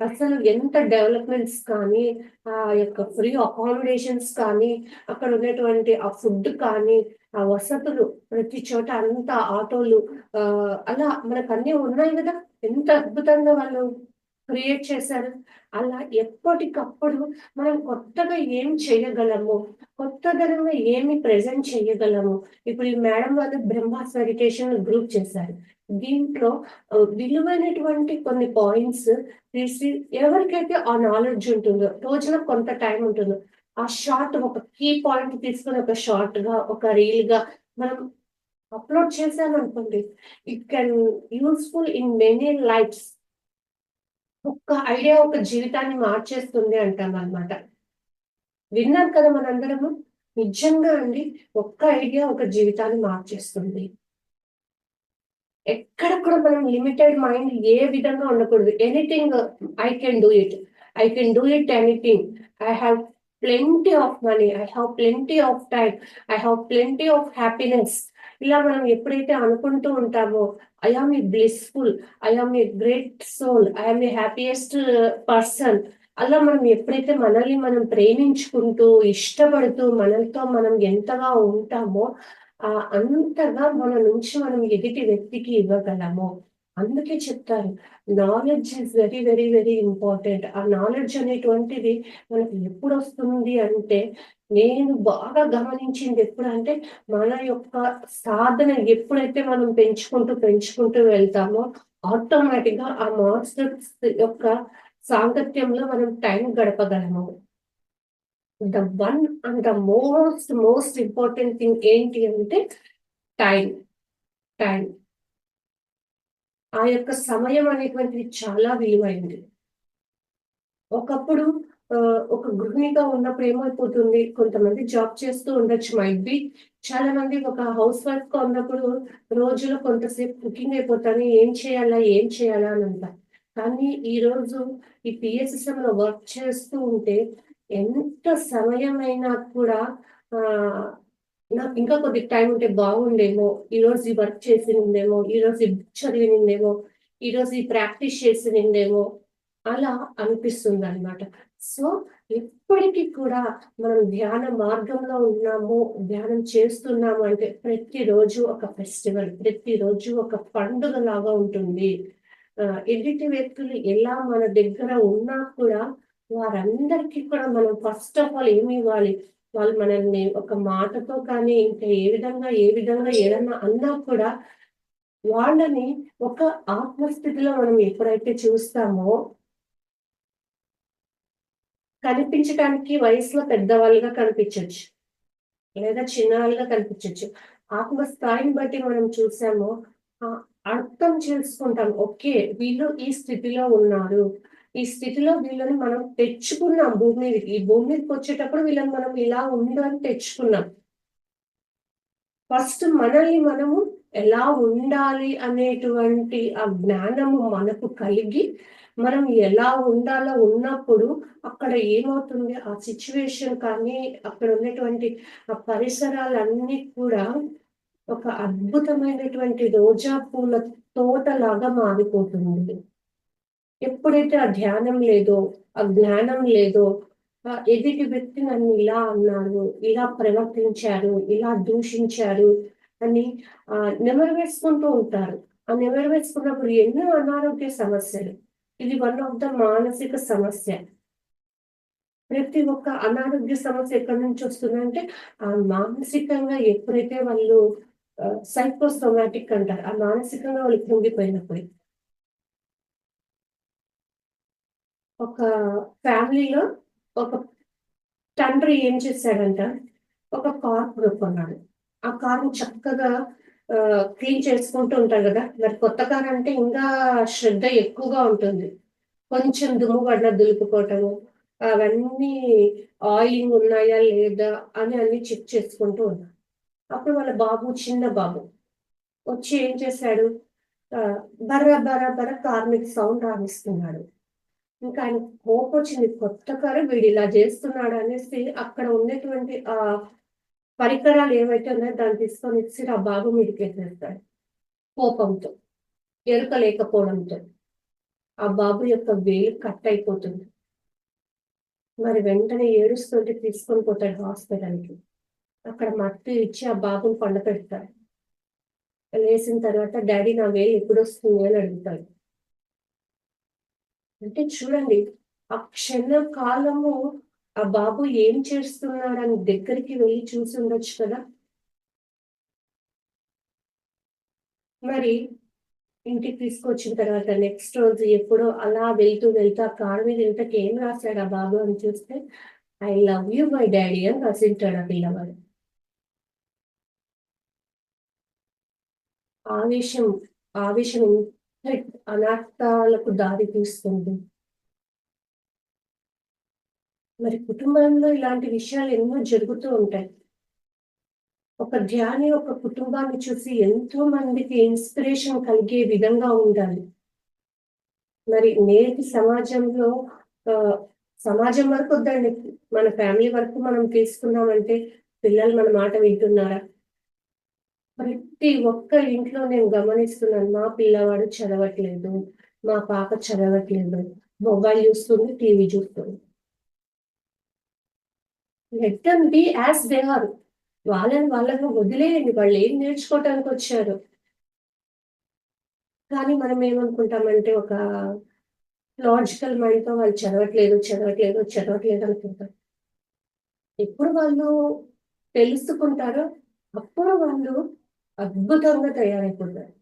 Speaker 2: అసలు ఎంత డెవలప్‌మెంట్స్ కానీ, ఆ యొక్క ఫ్రీ అకామిడేషన్స్ కానీ, అక్కడ ఉన్నటువంటి ఆ ఫుడ్ కానీ, ఆ వసతులు ప్రతి చోట అంతా ఆటోలు అలా మనకన్నీ ఉన్నాయి గదా! ఎంత అద్భుతంగా వాళ్ళు క్రియేట్ చేశారు. అలా ఎప్పటికప్పుడు మనం కొత్తగా ఏం చేయగలము, కొత్తదనంగా ఏమి ప్రెజెంట్ చేయగలము. ఇప్పుడు ఈ మేడం వాళ్ళు బ్రహ్మాస్ మెడిటేషన్ గ్రూప్ చేశారు. దీంట్లో విలువైనటువంటి కొన్ని పాయింట్స్ తీసి ఎవరికైతే ఆ నాలెడ్జ్ ఉంటుందో, రోజులో కొంత టైం ఉంటుందో, ఆ షార్ట్ ఒక కీ పాయింట్ తీసుకొని ఒక షార్ట్‌గా, ఒక రీల్‌గా మనం అప్‌లోడ్ చేశామనుకోండి. It can useful in many lifes. ఒక్క ఐడియా ఒక జీవితాన్ని మార్చేస్తుంది అంటామనమాట. విన్నాం కదా మనందరము. నిజంగా అండి. ఒక్క ఐడియా ఒక జీవితాన్ని మార్చేస్తుంది. ఎక్కడ కూడా మనం లిమిటెడ్ మైండ్ ఏ విధంగా ఉండకూడదు. Anything I can do it. I can do it anything. I have plenty of money. I have plenty of time. I have plenty of happiness. ఇలా మనం ఎప్పుడైతే అనుకుంటూ ఉంటామో, I am a blissful. I am a great soul. I am a happiest person. అలా మనం ఎప్పుడైతే మనల్ని మనం ప్రేమించుకుంటూ, ఇష్టపడుతూ, మనతో మనం ఎంతగా ఉంటామో అంతగా మన నుంచి మనం ఎదుటి వ్యక్తికి ఇవ్వగలము. అందుకే చెప్తారు. Knowledge is very, very, very important. ఆ నాలెడ్జ్ అనేటువంటిది మనకి ఎప్పుడొస్తుంది అంటే, నేను బాగా గమనించింది ఎప్పుడంటే, మన యొక్క సాధన ఎప్పుడైతే మనం పెంచుకుంటూ వెళ్తామో, ఆటోమేటిక్‌గా ఆ మాస్టర్స్ యొక్క సాంగత్యంలో మనం టైం గడపగలము. The one and the most important thing ఏంటి అంటే టైం. టైం. ఆ యొక్క సమయం అనేటువంటిది చాలా విలువైంది. ఒకప్పుడు ఒక గృహిణిగా ఉన్నప్పుడు ఏమైపోతుంది, కొంతమంది జాబ్ చేస్తూ ఉండొచ్చు మైట్ బి. చాలా మంది ఒక హౌస్ వైఫ్‌గా ఉన్నప్పుడు రోజులో కొంతసేపు కుకింగ్ అయిపోతాను. ఏం చేయాలా అని అంటారు. కానీ ఈరోజు ఈ పిఎస్ఎస్ఎంలో వర్క్ చేస్తూ ఉంటే ఎంత సమయమైనా కూడా ఆహ్, నాకు ఇంకా కొద్దిగా టైం ఉంటే బాగుండేమో, ఈరోజు ఈ వర్క్ చేసినుండేమో, ఈరోజు ఈ బుక్ చదివినుండేమో, ఈరోజు ఈ ప్రాక్టీస్ చేసినుండేమో అలా అనిపిస్తుందనమాట. సో, ఎప్పటికి కూడా మనం ధ్యాన మార్గంలో ఉన్నాము, ధ్యానం చేస్తున్నాము అంటే ప్రతిరోజు ఒక ఫెస్టివల్, ప్రతిరోజు ఒక పండుగలాగా ఉంటుంది. ఎదుటి వ్యక్తులు ఎలా మన దగ్గర ఉన్నా కూడా వారందరికీ కూడా మనం ఫస్ట్ ఆఫ్ ఆల్ ఏమివ్వాలి? వాళ్ళు మనల్ని ఒక మాటతో కానీ, ఇంకా ఏ విధంగా ఏదన్నా అన్నా కూడా వాళ్ళని ఒక ఆత్మస్థితిలో మనం ఎప్పుడైతే చూస్తామో కనిపించటానికి వయసులో పెద్దవాళ్ళుగా కనిపించొచ్చు. లేదా చిన్నవాళ్ళుగా కనిపించొచ్చు. ఆత్మస్థాయిని బట్టి మనం చూసామో అర్థం చేసుకుంటాం. ఓకే. వీళ్ళు ఈ స్థితిలో ఉన్నారు. ఈ స్థితిలో వీళ్ళని మనం తెచ్చుకున్నాం భూమి మీదకి. ఈ భూమి మీదకొచ్చేటప్పుడు వీళ్ళని మనం ఇలా ఉండు అని తెచ్చుకున్నాం. ఫస్ట్ మనల్ని మనము ఎలా ఉండాలి అనేటువంటి ఆ జ్ఞానము మనకు కలిగి మనం ఎలా ఉండాలో ఉన్నప్పుడు అక్కడ ఏమవుతుంది ఆ సిచ్యువేషన్ కానీ అక్కడ ఉన్నటువంటి ఆ పరిసరాలన్నీ కూడా ఒక అద్భుతమైనటువంటి రోజా పూల తోటలాగా మారిపోతుంది. ఎప్పుడైతే ఆ ధ్యానం లేదో, ఆ జ్ఞానం లేదో, ఎదుటి వ్యక్తి నన్ను ఇలా అన్నారు, ఇలా ప్రవర్తించారు, ఇలా దూషించారు అని నెమరు వేసుకుంటూ ఉంటారు. ఆ నెమరు వేసుకున్నప్పుడు ఎన్నో అనారోగ్య సమస్యలు. ఇది వన్ ఆఫ్ ద మానసిక సమస్య. ప్రతి ఒక్క అనారోగ్య సమస్య ఎక్కడి నుంచి వస్తుందంటే, ఆ మానసికంగా ఎప్పుడైతే వాళ్ళు సైకోసోమాటిక్ అంటారు. ఆ మానసికంగా వాళ్ళు కృంగిపోయినప్పుడు. ఒక ఫ్యామిలీలో ఒక తండ్రి ఏం చేశాడంట, ఒక కార్ కొనుక్కున్నాడు. ఆ కార్‌ని చక్కగా క్లీన్ చేసుకుంటూ ఉంటారు గదా! మరి కొత్త కార్ అంటే ఇంకా శ్రద్ధ ఎక్కువగా ఉంటుంది. కొంచెం దుమ్ము పడినా దులుపుకోవటము, అవన్నీ ఆయిలింగ్ ఉన్నాయా లేదా అని అన్నీ చెక్ చేసుకుంటూ ఉన్నాడు. అప్పుడు వాళ్ళ బాబు చిన్న బాబు వచ్చి ఏం చేశాడు, ఆహ్, బర్ర బర్ర బర్ర కార్ మీద సౌండ్ రానిస్తున్నాడు. ఇంకా ఆయనకి కోపమొచ్చింది. కొత్త కారు వీడిలా జేస్తున్నాడు అనేసి అక్కడ ఉన్నటువంటి పరికరాలు ఏవైతే ఉన్నాయో దాన్ని తీసుకొని ఇసిరి ఆ బాబు మీదకేసేస్తాడు కోపంతో. ఎరుక లేకపోవడంతో. ఆ బాబు యొక్క వేలు కట్ అయిపోతుంది. మరి వెంటనే ఏడుస్తుంటే తీసుకొని పోతాడు హాస్పిటల్‌కి. అక్కడ మత్తు ఇచ్చి ఆ బాబుని పండపెడతాడు. లేసిన తర్వాత డ్యాడీ నా వేలు ఎప్పుడొస్తుంది అని అడుగుతాడు. అంటే చూడండి, ఆ క్షణ కాలము ఆ బాబు ఏం చేస్తున్నాడని దగ్గరికి వెళ్లి చూసుండొచ్చు కదా! మరి ఇంటికి తీసుకొచ్చిన తర్వాత నెక్స్ట్ రోజు ఎప్పుడో అలా వెళ్తూ, వెళ్తూ ఆ కారు మీద ఇంతకేం రాసాడు ఆ బాబు అని చూస్తే, I love you my daddy అని రాసుంటాడు ఆ పిల్లవాడు. ఆవేశం, ఆవేశం ఎంత అనర్థాలకు దారి తీస్తుంది. మరి కుటుంబంలో ఇలాంటి విషయాలు ఎన్నో జరుగుతూ ఉంటాయి. ఒక ధ్యాని ఒక కుటుంబాన్ని చూసి ఎంతో మందికి ఇన్‌స్పిరేషన్ కలిగే విధంగా ఉండాలి. మరి నేటి సమాజంలో ఆహ్, సమాజం వరకు వద్దండి. మన ఫ్యామిలీ వరకు మనం తీసుకున్నామంటే పిల్లలు మన మాట వింటున్నారా? ప్రతి ఒక్క ఇంట్లో నేను గమనిస్తున్నాను. మా పిల్లవాడు చదవట్లేదు. మా పాప చదవట్లేదు. మొబైల్ చూస్తుంది, టీవీ చూస్తుంది. Let them be as they are. వాళ్ళని వదిలేయండి. వాళ్ళేం నేర్చుకోవటానికొచ్చారు. కానీ మనం ఏమనుకుంటామంటే ఒక లాజికల్ మైండ్‌తో వాళ్ళు చదవట్లేదు, చదవట్లేదు, చదవట్లేదు అనుకుంటాం. ఎప్పుడు వాళ్ళు తెలుసుకుంటారో అప్పుడు వాళ్ళు అద్భుతంగా తయారైపోతారు.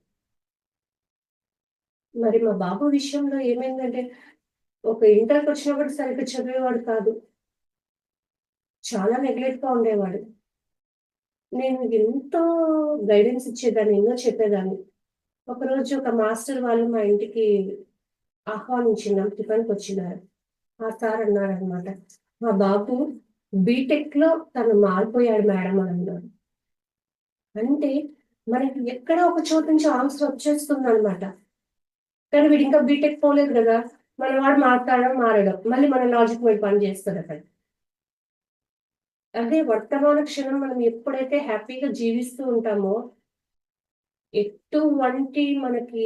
Speaker 2: మరి మా బాబు విషయంలో ఏమైందంటే ఒక ఇంటర్‌కొచ్చినప్పుడు సరిగ్గా చదివేవాడు కాదు. చాలా నెగ్లెక్ట్‌గా ఉండేవాడు. నేను ఎంతో గైడెన్స్ ఇచ్చేదాన్ని, ఎన్నో చెప్పేదాన్ని. ఒకరోజు ఒక మాస్టర్ వాళ్ళు మా ఇంటికి ఆహ్వానించినాం. టిఫిన్‌కొచ్చినారు. ఆ సార్ అన్నారనమాట. "మా బాబు బీటెక్‌లో తను మారిపోయాడు మేడం" అని అన్నారు. అంటే మనకి ఎక్కడో ఒక చోటు నుంచి ఆన్సర్ వచ్చేస్తుందనమాట. కానీ వీడింకా బీటెక్ పోలేదు గదా! మనవాడు మారతాడో, మారడో. మళ్ళీ మన లాజిక్ మీద పని చేస్తదక్కడ. అదే వర్తమాన క్షణం మనం ఎప్పుడైతే హ్యాపీగా జీవిస్తూ ఉంటామో, ఎటువంటి మనకి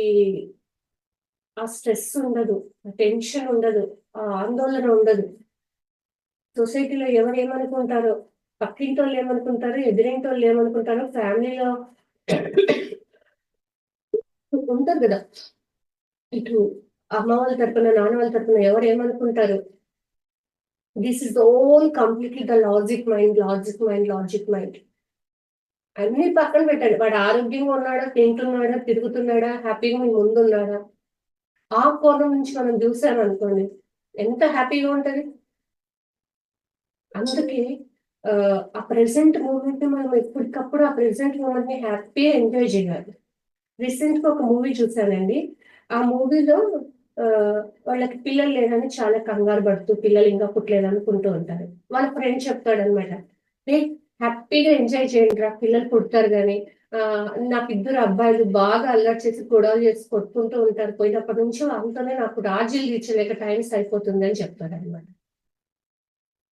Speaker 2: ఆ స్ట్రెస్ ఉండదు. ఆ టెన్షన్ ఉండదు. ఆ ఆందోళన ఉండదు. సొసైటీలో ఎవరేమనుకుంటారో, పక్కింటోళ్ళు ఏమనుకుంటారో, ఎదురింటోళ్ళు ఏమనుకుంటారో, ఫ్యామిలీలో ఉంటది గదా! ఇటు అమ్మ వాళ్ళ తరపున, నాన్న వాళ్ళ తరపున ఎవరేమనుకుంటారు? This is all completely the logic mind, logic mind, logic mind. అన్నీ పక్కన పెట్టండి. వాడు ఆరోగ్యంగా ఉన్నాడా? తింటున్నాడా? తిరుగుతున్నాడా? హ్యాపీగా మీ ముందున్నాడా? ఆ కోణం నుంచి మనం జూసామనుకోండి, ఎంత హ్యాపీగా ఉంటది. అందుకే ఆ ప్రెజెంట్ మూమెంట్‌ని మనం ఎప్పటికప్పుడు ఆ ప్రెజెంట్ మూమెంట్‌ని హ్యాపీగా ఎంజాయ్ జేయాలి. రీసెంట్‌గా ఒక మూవీ చూసానండి. ఆ మూవీలో వాళ్ళకి పిల్లలు లేరని చాలా కంగారు పడుతూ పిల్లలు ఇంకా పుట్టలేదనుకుంటూ ఉంటారు. వాళ్ళ ఫ్రెండ్ చెప్తాడనమాట. "ఏయ్! హ్యాపీగా ఎంజాయ్ చేయండి రా, పిల్లలు పుడతారు కానీ. నాకు ఇద్దరు అబ్బాయిలు బాగా అల్లరి చేసి గొడవలు చేసి కొట్టుకుంటూ ఉంటారు. పోయినప్పటి నుంచి వాళ్ళతోనే నాకు రాజీలు తీర్చలేక టైమ్స్ అయిపోతుంది అని చెప్తారు అనమాట.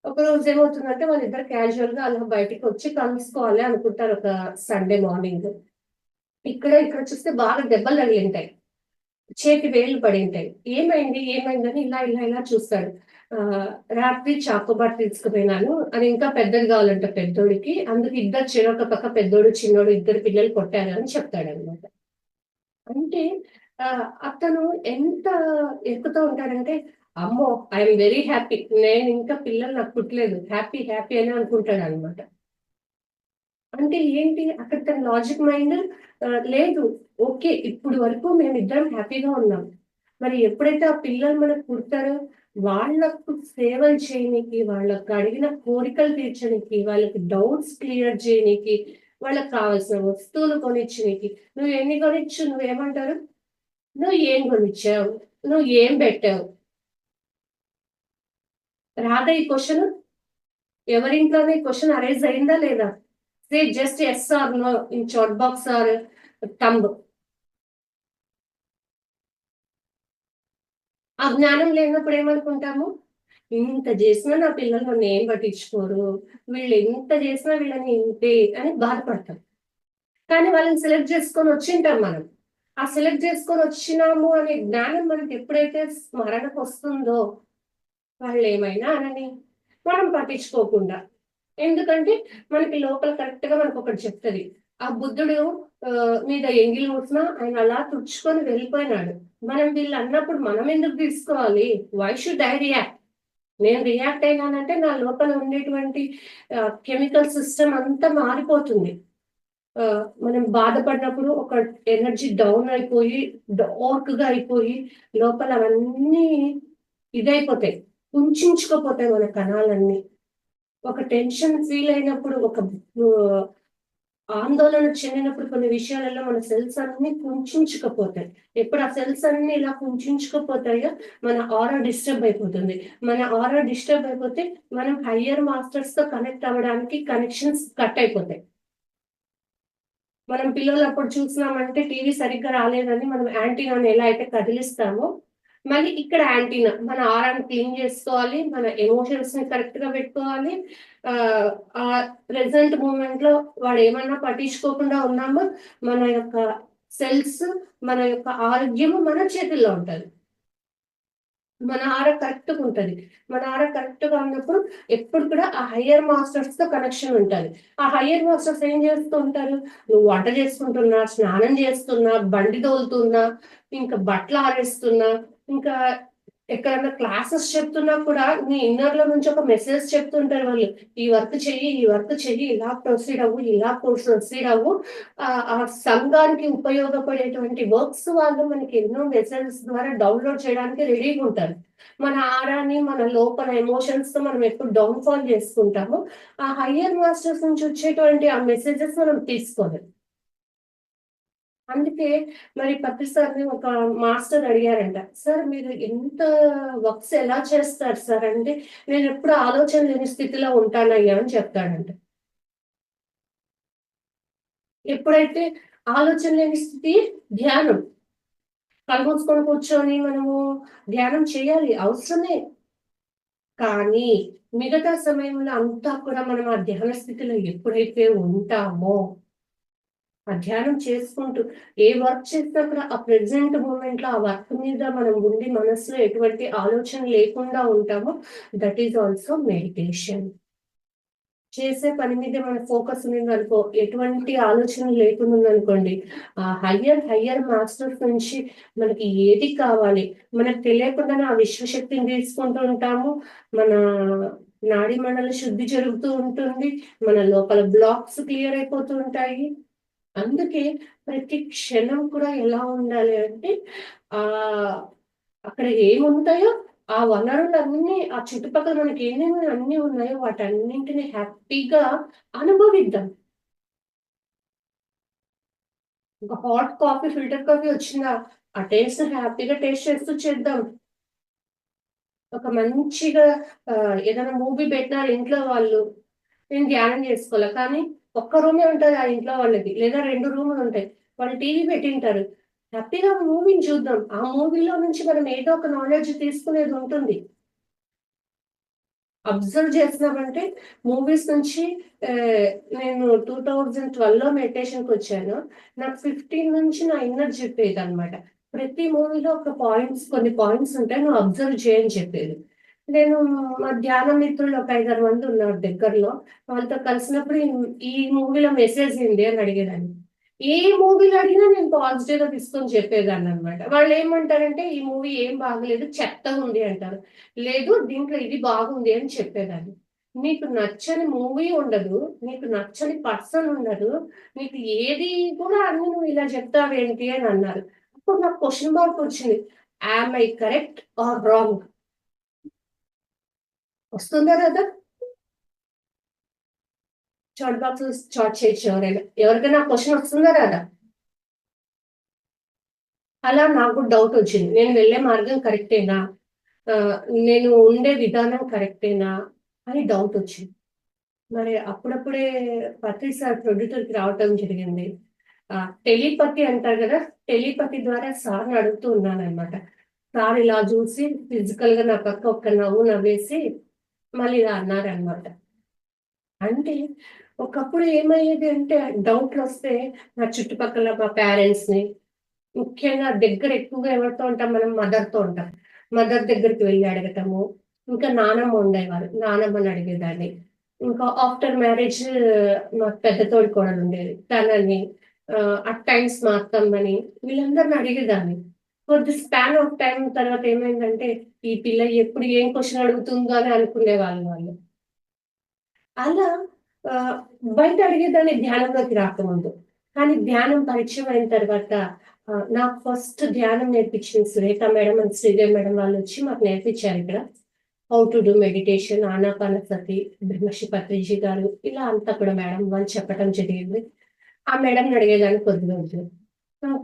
Speaker 2: ఒక రోజు ఏమవుతుందంటే వాళ్ళిద్దరు క్యాజువల్ గా అలా బయటికి వచ్చి కలుసుకోవాలి అనుకుంటారు ఒక సండే మార్నింగ్. ఇక్కడ చూస్తే బాగా దెబ్బలు తగిలింటాయి, చేతి వేళ్ళు పడి ఉంటాయి. ఏమైంది ఏమైందని ఇలా చూస్తాడు. ఆ రాత్రి చాకోబార్ తీసుకుపోయినాను అని, ఇంకా పెద్దది కావాలంట పెద్దోడికి, అందుకు ఇద్దరు చెరొక పక్క పెద్దోడు చిన్నోడు ఇద్దరు పిల్లలు కొట్టారు అని చెప్తాడు అనమాట. అంటే అతను ఎంత ఎక్కుతూ ఉంటాడంటే, అమ్మో ఐఎమ్ వెరీ హ్యాపీ, నేను ఇంకా పిల్లలు నాకు పుట్టలేదు, హ్యాపీ హ్యాపీ అని అనుకుంటాడు అనమాట. అంటే ఏంటి అక్కడ తన లాజిక్ మైండ్ లేదు. ఓకే, ఇప్పుడు వరకు మేమిద్దరం హ్యాపీగా ఉన్నాం. మరి ఎప్పుడైతే ఆ పిల్లలు మనకు పుడతారో వాళ్ళకు సేవలు చేయనీకి, వాళ్ళకు అడిగిన కోరికలు తీర్చనీకి, వాళ్ళకి డౌట్స్ క్లియర్ చేయనీకి, వాళ్ళకి కావాల్సిన వస్తువులు కొనిచ్చనీకి, నువ్వు ఎన్ని కొనిచ్చు, నువ్వేమంటారు? నువ్వు ఏం కొనిచ్చావు, నువ్వు ఏం పెట్టావు? రాదా ఈ క్వశ్చన్? ఎవరింట్లోనే ఈ క్వశ్చన్ అరైజ్ అయిందా లేదా? Say just yes or no in chat box or thumb. ఆ జ్ఞానం లేనప్పుడు ఏమనుకుంటాము? ఇంత చేసినా నా పిల్లలు నన్ను ఏం పట్టించుకోరు, వీళ్ళు ఎంత చేసినా వీళ్ళని ఇంతే అని బాధపడతాం. కానీ వాళ్ళని సెలెక్ట్ చేసుకొని వచ్చింటాం మనం. ఆ సెలెక్ట్ చేసుకొని వచ్చినాము అనే జ్ఞానం మనకి ఎప్పుడైతే స్మరణకు వస్తుందో, వాళ్ళు ఏమైనా అనని మనం పట్టించుకోకుండా. ఎందుకంటే మనకి లోపల కరెక్ట్ గా మనకు ఒకటి చెప్తది. ఆ బుద్ధుడు మీద ఎంగిలి మూసినా ఆయన అలా తుడుచుకొని వెళ్ళిపోయినాడు. మనం వీళ్ళు అన్నప్పుడు మనం ఎందుకు తీసుకోవాలి? Why should I react? నేను రియాక్ట్ అయినానంటే నా లోపల ఉండేటువంటి కెమికల్ సిస్టమ్ అంతా మారిపోతుంది. మనం బాధపడినప్పుడు ఒక ఎనర్జీ డౌన్ అయిపోయి, డార్క్ గా అయిపోయి, లోపల అవన్నీ ఇదైపోతాయి, కుంచుకుపోతాయి మన కణాలన్నీ. ఒక టెన్షన్ ఫీల్ అయినప్పుడు, ఒక ఆందోళన చెందినప్పుడు కొన్ని విషయాలలో మన సెల్స్ అన్ని కుంచుకుపోతాయి. ఎప్పుడు ఆ సెల్స్ అన్ని ఇలా కుంచుకుపోతాయో మన ఆరా డిస్టర్బ్ అయిపోతుంది. మన ఆరా డిస్టర్బ్ అయిపోతే మనం హయ్యర్ మాస్టర్స్ తో కనెక్ట్ అవ్వడానికి కనెక్షన్స్ కట్ అయిపోతాయి. మనం పిల్లలప్పుడు చూసినామంటే టీవీ సరిగ్గా రాలేదని మనం యాంటీనాని ఎలా అయితే కదిలిస్తామో, మళ్ళీ ఇక్కడ యాంటీనా మన ఆరాన్ని క్లీన్ చేసుకోవాలి, మన ఎమోషన్స్ ని కరెక్ట్ గా పెట్టుకోవాలి. ఆ ప్రెసెంట్ మూమెంట్ లో వాడు ఏమన్నా పట్టించుకోకుండా ఉన్నామో మన యొక్క సెల్స్, మన యొక్క ఆరోగ్యము మన చేతుల్లో ఉంటది. మన ఆర కరెక్ట్ గా ఉంటది. మన ఆర కరెక్ట్ గా ఉన్నప్పుడు ఎప్పుడు కూడా ఆ హయ్యర్ మాస్టర్స్ తో కనెక్షన్ ఉంటది. ఆ హయ్యర్ మాస్టర్స్ ఏం చేస్తూ ఉంటారు? నువ్వు వంట చేసుకుంటున్నా, స్నానం చేస్తున్నా, బండి తోలుతున్నా, ఇంకా బట్టలు ఆరేస్తున్నా, ఇంకా ఎక్కడన్నా క్లాసెస్ చెప్తున్నా కూడా నీ ఇన్నర్ లో నుంచి ఒక మెసేజ్ చెప్తుంటారు వాళ్ళు. ఈ వర్క్ చెయ్యి, ఈ వర్క్ చెయ్యి, ఇలా ప్రొసీడ్ అవ్వు, ఇలా ప్రొసీడ్ అవ్వు. ఆ సంఘానికి ఉపయోగపడేటువంటి వర్క్స్ వాళ్ళు మనకి ఎన్నో మెసేజెస్ ద్వారా డౌన్లోడ్ చేయడానికి రెడీగా ఉంటారు. మన ఆరాన్ని, మన లోపల ఎమోషన్స్ తో మనం ఎప్పుడు డౌన్ ఫాల్ చేసుకుంటామో, ఆ హయ్యర్ మాస్టర్స్ నుంచి వచ్చేటువంటి ఆ మెసేజెస్ మనం తీసుకోలేదు. అందుకే మరి ప్రతిసారి ఒక మాస్టర్ అడిగారంట, సార్ మీరు ఎంత వర్క్స్ ఎలా చేస్తారు సార్ అంటే, నేను ఎప్పుడు ఆలోచన లేని స్థితిలో ఉంటానయ్యా అని చెప్తాడంట. ఎప్పుడైతే ఆలోచన లేని స్థితి ధ్యానం. కళ్ళు మూసుకొని కూర్చొని మనము ధ్యానం చేయాలి, అవసరమే. కానీ మిగతా సమయంలో అంతా కూడా మనం ఆ ధ్యాన స్థితిలో ఎప్పుడైతే ఉంటామో, ఆ ధ్యానం చేసుకుంటూ ఏ వర్క్ చేసినా కూడా ఆ ప్రెజెంట్ మూమెంట్ లో ఆ వర్క్ మీద మనం ఉండి మనసులో ఎటువంటి ఆలోచన లేకుండా ఉంటామో, దట్ ఈస్ ఆల్సో మెడిటేషన్. చేసే పని మీద మన ఫోకస్ ఉందనుకో, ఎటువంటి ఆలోచన లేకుండా ఉందనుకోండి, ఆ హయ్యర్ మాస్టర్స్ నుంచి మనకి ఏది కావాలి, మనకు తెలియకుండానే ఆ విశ్వశక్తిని తీసుకుంటూ ఉంటాము. మన నాడీ మండల శుద్ధి జరుగుతూ ఉంటుంది. మన లోపల బ్లాక్స్ క్లియర్ అయిపోతూ ఉంటాయి. అందుకే ప్రతి క్షణం కూడా ఎలా ఉండాలి అంటే, ఆ అక్కడ ఏముంటాయో ఆ వనరులన్నీ, ఆ చుట్టుపక్కల మనకి ఏమేమి అన్ని ఉన్నాయో వాటన్నింటిని హ్యాపీగా అనుభవిద్దాం. ఒక హాట్ కాఫీ, ఫిల్టర్ కాఫీ వచ్చిందా, ఆ టేస్ట్ హ్యాపీగా టేస్ట్ చేస్తూ చేద్దాం. ఒక మంచిగా ఏదైనా మూవీ పెట్టినారు ఇంట్లో వాళ్ళు, నేను ధ్యానం చేసుకోవాలి. కానీ ఒక్క రూమే ఉంటది ఆ ఇంట్లో వాళ్ళకి, లేదా 2 రూములు ఉంటాయి. వాళ్ళు టీవీ పెట్టింటారు. హ్యాపీగా మూవీని చూద్దాం. ఆ మూవీలో నుంచి మనం ఏదో ఒక నాలెడ్జ్ తీసుకునేది ఉంటుంది. అబ్జర్వ్ చేస్తున్నామంటే మూవీస్ నుంచి నేను 2012లో మెడిటేషన్‌కి వచ్చాను. నాకు 15 నుంచి నా ఇన్నర్ చెప్పేదనమాట. ప్రతి మూవీలో కొన్ని పాయింట్స్ ఉంటాయి. నువ్వు అబ్జర్వ్ చేయని చెప్పేది. నేను మా ధ్యాన మిత్రులు ఒక 5, 6 మంది ఉన్నారు దగ్గరలో. వాళ్ళతో కలిసినప్పుడు ఈ మూవీలో మెసేజ్ ఏంది అని అడిగేదాన్ని. ఏ మూవీలో అడిగినా నేను పాజిటివ్‌గా తీసుకొని చెప్పేదాన్ననమాట. వాళ్ళేమంటారంటే, "ఈ మూవీ ఏం బాగలేదు, చెత్తగుంది" అంటారు. లేదు దీంట్లో ఇది బాగుంది అని చెప్పేదాన్ని. నీకు నచ్చని మూవీ ఉండదు. నీకు నచ్చని పర్సన్ ఉండదు. నీకు ఏది కూడా అన్ని నువ్వు ఇలా చెప్తావేంటి అని అన్నారు. అప్పుడు నాకు క్వెషన్ మార్క్ వచ్చింది. Am I correct or wrong? వస్తుందా రాదా? చాట్ బాక్స్ చాట్ చేయొచ్చు ఎవరైనా. ఎవరికైనా క్వెషన్ వస్తుందా రాదా? అలా నాకు డౌట్ వచ్చింది. నేను వెళ్ళే మార్గం కరెక్టేనా? ఆహ్, నేను ఉండే విధానం కరెక్టేనా? అని డౌట్ వచ్చింది. మరి అప్పుడప్పుడే పత్రి సార్ ప్రొడ్యూసర్‌కి రావటం జరిగింది. టెలిపతి అంటారు గదా! టెలిపతి ద్వారా సార్‌ని అడుగుతూ ఉన్నాననమాట. సార్ ఇలా జూసి ఫిజికల్‌గా నా పక్క ఒక్క నవ్వు నవ్వేసి మళ్ళీ ఇలా అన్నారనమాట. అంటే ఒకప్పుడు ఏమయ్యేది అంటే డౌట్‌లొస్తే నా చుట్టుపక్కల మా పేరెంట్స్‌ని, ముఖ్యంగా దగ్గర ఎక్కువగా ఎవరితో ఉంటాం మనం మదర్‌తో ఉంటాం. మదర్ దగ్గరికి వెళ్లి అడగటము. ఇంకా నానమ్మ ఉండేవారు. నానమ్మని అడిగేదాన్ని. ఇంకా ఆఫ్టర్ మ్యారేజ్ మా పెద్ద తోడికోడలు ఉండేది. తనని అట్ టైమ్స్ మా అత్తమ్మని వీళ్ళందరిని అడిగేదాన్ని. For the span of time తర్వాత ఏమైందంటే, ఈ పిల్ల ఎప్పుడు ఏం క్వెషన్ అడుగుతుందో అని అనుకునేవాళ్ళు వాళ్ళు. అలా ఆహ్, బయట అడిగేదాన్ని ధ్యానంలోకి రాకముందు. కానీ ధ్యానం పరిచయం అయిన తర్వాత నాకు ఫస్ట్ ధ్యానం నేర్పించింది Surekha madam and Sridevi madam వాళ్ళొచ్చి మాకు నేర్పించారిక్కడ. How to do meditation, Anapanasati, Brahmashri Patriji గారు ఇలా అంతా కూడా మేడం వాళ్ళు చెప్పడం జరిగింది. ఆ మేడంని అడిగేదాన్ని కొద్ది రోజులు.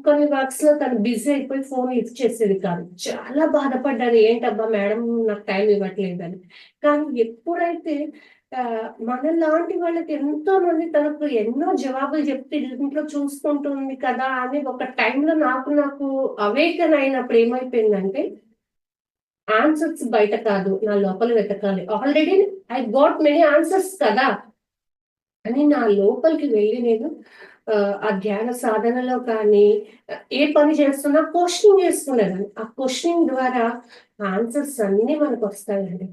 Speaker 2: కొన్ని వర్క్స్‌లో తను బిజీ అయిపోయి ఫోన్ లిఫ్ట్ చేసేది కాదు. చాలా బాధపడ్డాను. ఏంటబ్బా! మేడం నాకు టైం ఇవ్వట్లేదని. కానీ ఎప్పుడైతే మనలాంటి వాళ్ళకి ఎంతో మంది తనకు ఎన్నో జవాబులు చెప్తే ఇంట్లో చూసుకుంటుంది కదా! అని ఒక టైంలో నాకు అవేకన్ అయినప్పుడు ఏమైపోయిందంటే, ఆన్సర్స్ బయట కాదు. నా లోపల వెతకాలి. Already I got many answers కదా! అని నా లోపలికి వెళ్లి నేను ఆ ధ్యాన సాధనలో కానీ, ఏ పని చేస్తున్నా క్వెషనింగ్ చేసుకునేదాన్ని. ఆ క్వెషనింగ్ ద్వారా ఆన్సర్స్ అన్నీ మనకొస్తాయండి.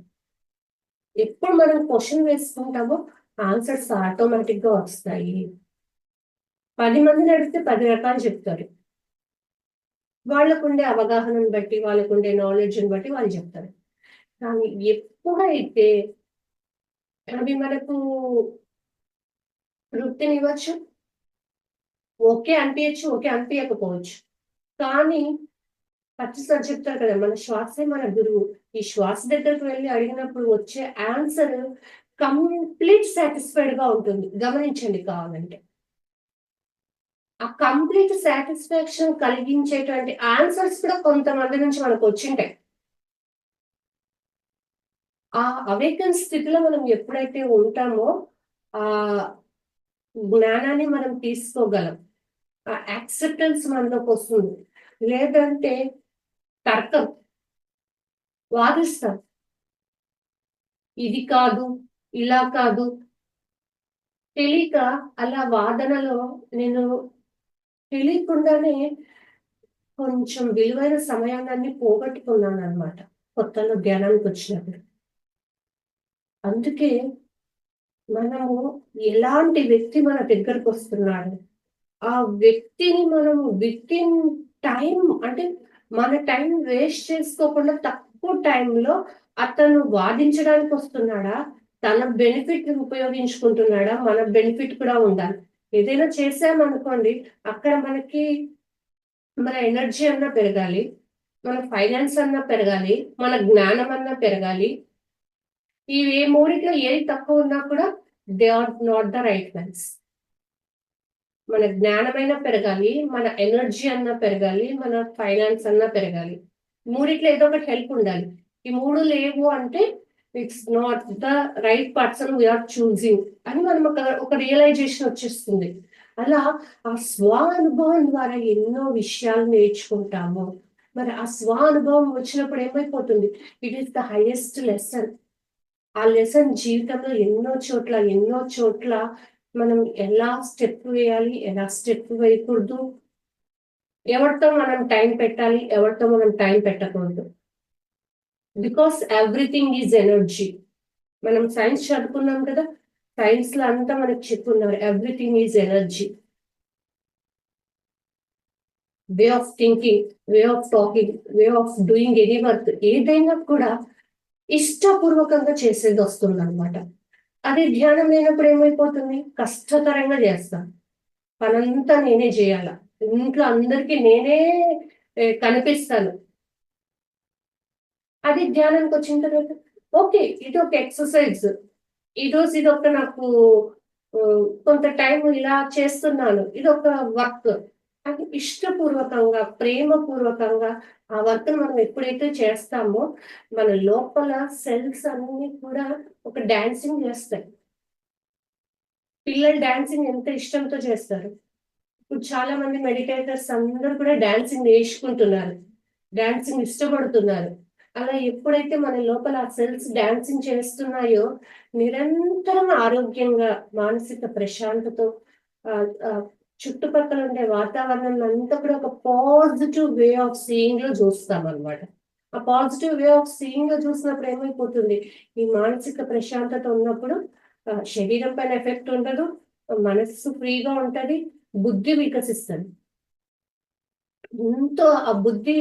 Speaker 2: ఎప్పుడు మనం క్వెషన్ వేసుకుంటామో ఆన్సర్స్ ఆటోమేటిక్‌గా వస్తాయి. 10 మందిని అడిగితే 10 రకాలు చెప్తారు. వాళ్ళకుండే అవగాహనను బట్టి, వాళ్ళకుండే నాలెడ్జ్‌ని బట్టి వాళ్ళు చెప్తారు. కానీ ఎప్పుడైతే అవి మనకు తృప్తినివ్వచ్చు, ఓకే అనిపియచ్చు, ఓకే అనిపియకపోవచ్చు. కానీ సార్ చెప్తారు కదా! మన శ్వాసే మన గురువు. ఈ శ్వాస దగ్గరికి వెళ్లి అడిగినప్పుడు వచ్చే ఆన్సర్ కంప్లీట్ సాటిస్ఫైడ్‌గా ఉంటుంది. గమనించండి కావాలంటే. ఆ కంప్లీట్ సాటిస్ఫాక్షన్ కలిగించేటువంటి ఆన్సర్స్ కూడా కొంతమంది నుంచి మనకొచ్చింటాయి. ఆ అవేకన్ స్థితిలో మనం ఎప్పుడైతే ఉంటామో, ఆహ్, జ్ఞానాన్ని మనం తీసుకోగలం. ఆ యాక్సెప్టెన్స్ మనలోకొస్తుంది. లేదంటే తర్కం, వాదిస్తాం. ఇది కాదు, ఇలా కాదు. తెలీక అలా వాదనలో నేను తెలియకుండానే కొంచెం విలువైన సమయాన్ని పోగొట్టుకున్నాననమాట. కొత్తలో ధ్యానానికొచ్చినప్పుడు. అందుకే మనము ఎలాంటి వ్యక్తి మన దగ్గరకొస్తున్నాడు, ఆ వ్యక్తిని మనము వితిన్ టైమ్ అంటే మన టైం వేస్ట్ చేసుకోకుండా తక్కువ టైంలో అతను వాదించడానికొస్తున్నాడా? తన బెనిఫిట్ ఉపయోగించుకుంటున్నాడా? మన బెనిఫిట్ కూడా ఉండాలి. ఏదైనా చేశామనుకోండి, అక్కడ మనకి మన ఎనర్జీ అన్నా పెరగాలి. మన ఫైనాన్స్ అన్నా పెరగాలి. మన జ్ఞానం అన్నా పెరగాలి. ఈ మూడిట్లో ఏది తక్కువున్నా కూడా they are not the right ones. మన జ్ఞానమైనా పెరగాలి. మన ఎనర్జీ అన్నా పెరగాలి. మన ఫైనాన్స్ అన్నా పెరగాలి. మూడిట్లో ఏదో ఒకటి హెల్ప్ ఉండాలి. ఈ 3 లేవు అంటే it's not the right person we are choosing అని మనం ఒక రియలైజేషన్ వచ్చేస్తుంది. అలా ఆ స్వానుభవం ద్వారా ఎన్నో విషయాలు నేర్చుకుంటాము. మరి ఆ స్వానుభవం వచ్చినప్పుడు ఏమైపోతుంది, it is the highest lesson. ఆ లెసన్ జీవితంలో ఎన్నో చోట్ల మనం ఎలా స్టెప్ వేయాలి, ఎలా స్టెప్ వేయకూడదు, ఎవరితో మనం టైం పెట్టాలి, ఎవరితో మనం టైం పెట్టకూడదు. Because everything is energy. మనం సైన్స్ చదువుకున్నాం కదా, సైన్స్ లో అంతా మనకు చెప్పుకున్నారు everything is energy. Way of thinking, way of talking, way of doing any work ఏదైనా కూడా ఇష్టపూర్వకంగా చేసేది వస్తుంది అనమాట. అది ధ్యానం లేనప్పుడు ఏమైపోతుంది, కష్టతరంగా చేస్తాం. పనంతా నేనే చేయాల, ఇంట్లో అందరికీ నేనే కనిపిస్తాను. అది ధ్యానానికి వచ్చిన తర్వాత ఓకే, ఇది ఒక ఎక్సర్సైజ్, ఈరోజు ఇది ఒక నాకు కొంత టైం ఇలా చేస్తున్నాను, ఇది ఒక వర్క్ అది ఇష్టపూర్వకంగా ప్రేమపూర్వకంగా ఆ వర్క్ మనం ఎప్పుడైతే చేస్తామో మన లోపల సెల్స్ అన్ని కూడా ఒక డాన్సింగ్ చేస్తాయి. పిల్లలు డాన్సింగ్ ఎంత ఇష్టంతో చేస్తారు. ఇప్పుడు చాలా మంది మెడిటేటర్స్ అందరూ కూడా డాన్సింగ్ నేర్చుకుంటున్నారు, డాన్సింగ్ ఇష్టపడుతున్నారు. అలా ఎప్పుడైతే మన లోపల ఆ సెల్స్ డాన్సింగ్ చేస్తున్నాయో నిరంతరం ఆరోగ్యంగా మానసిక ప్రశాంతతో చుట్టుపక్కల ఉండే వాతావరణం అంతా కూడా ఒక పాజిటివ్ వే ఆఫ్ సీయింగ్ లో చూస్తాం అనమాట. ఆ పాజిటివ్ వే ఆఫ్ సీయింగ్ లో చూసినప్పుడు ఏమైపోతుంది, ఈ మానసిక ప్రశాంతత ఉన్నప్పుడు శరీరం పైన ఎఫెక్ట్ ఉండదు, మనస్సు ఫ్రీగా ఉంటది, బుద్ధి వికసిస్తుంది. ఎంతో ఆ బుద్ధి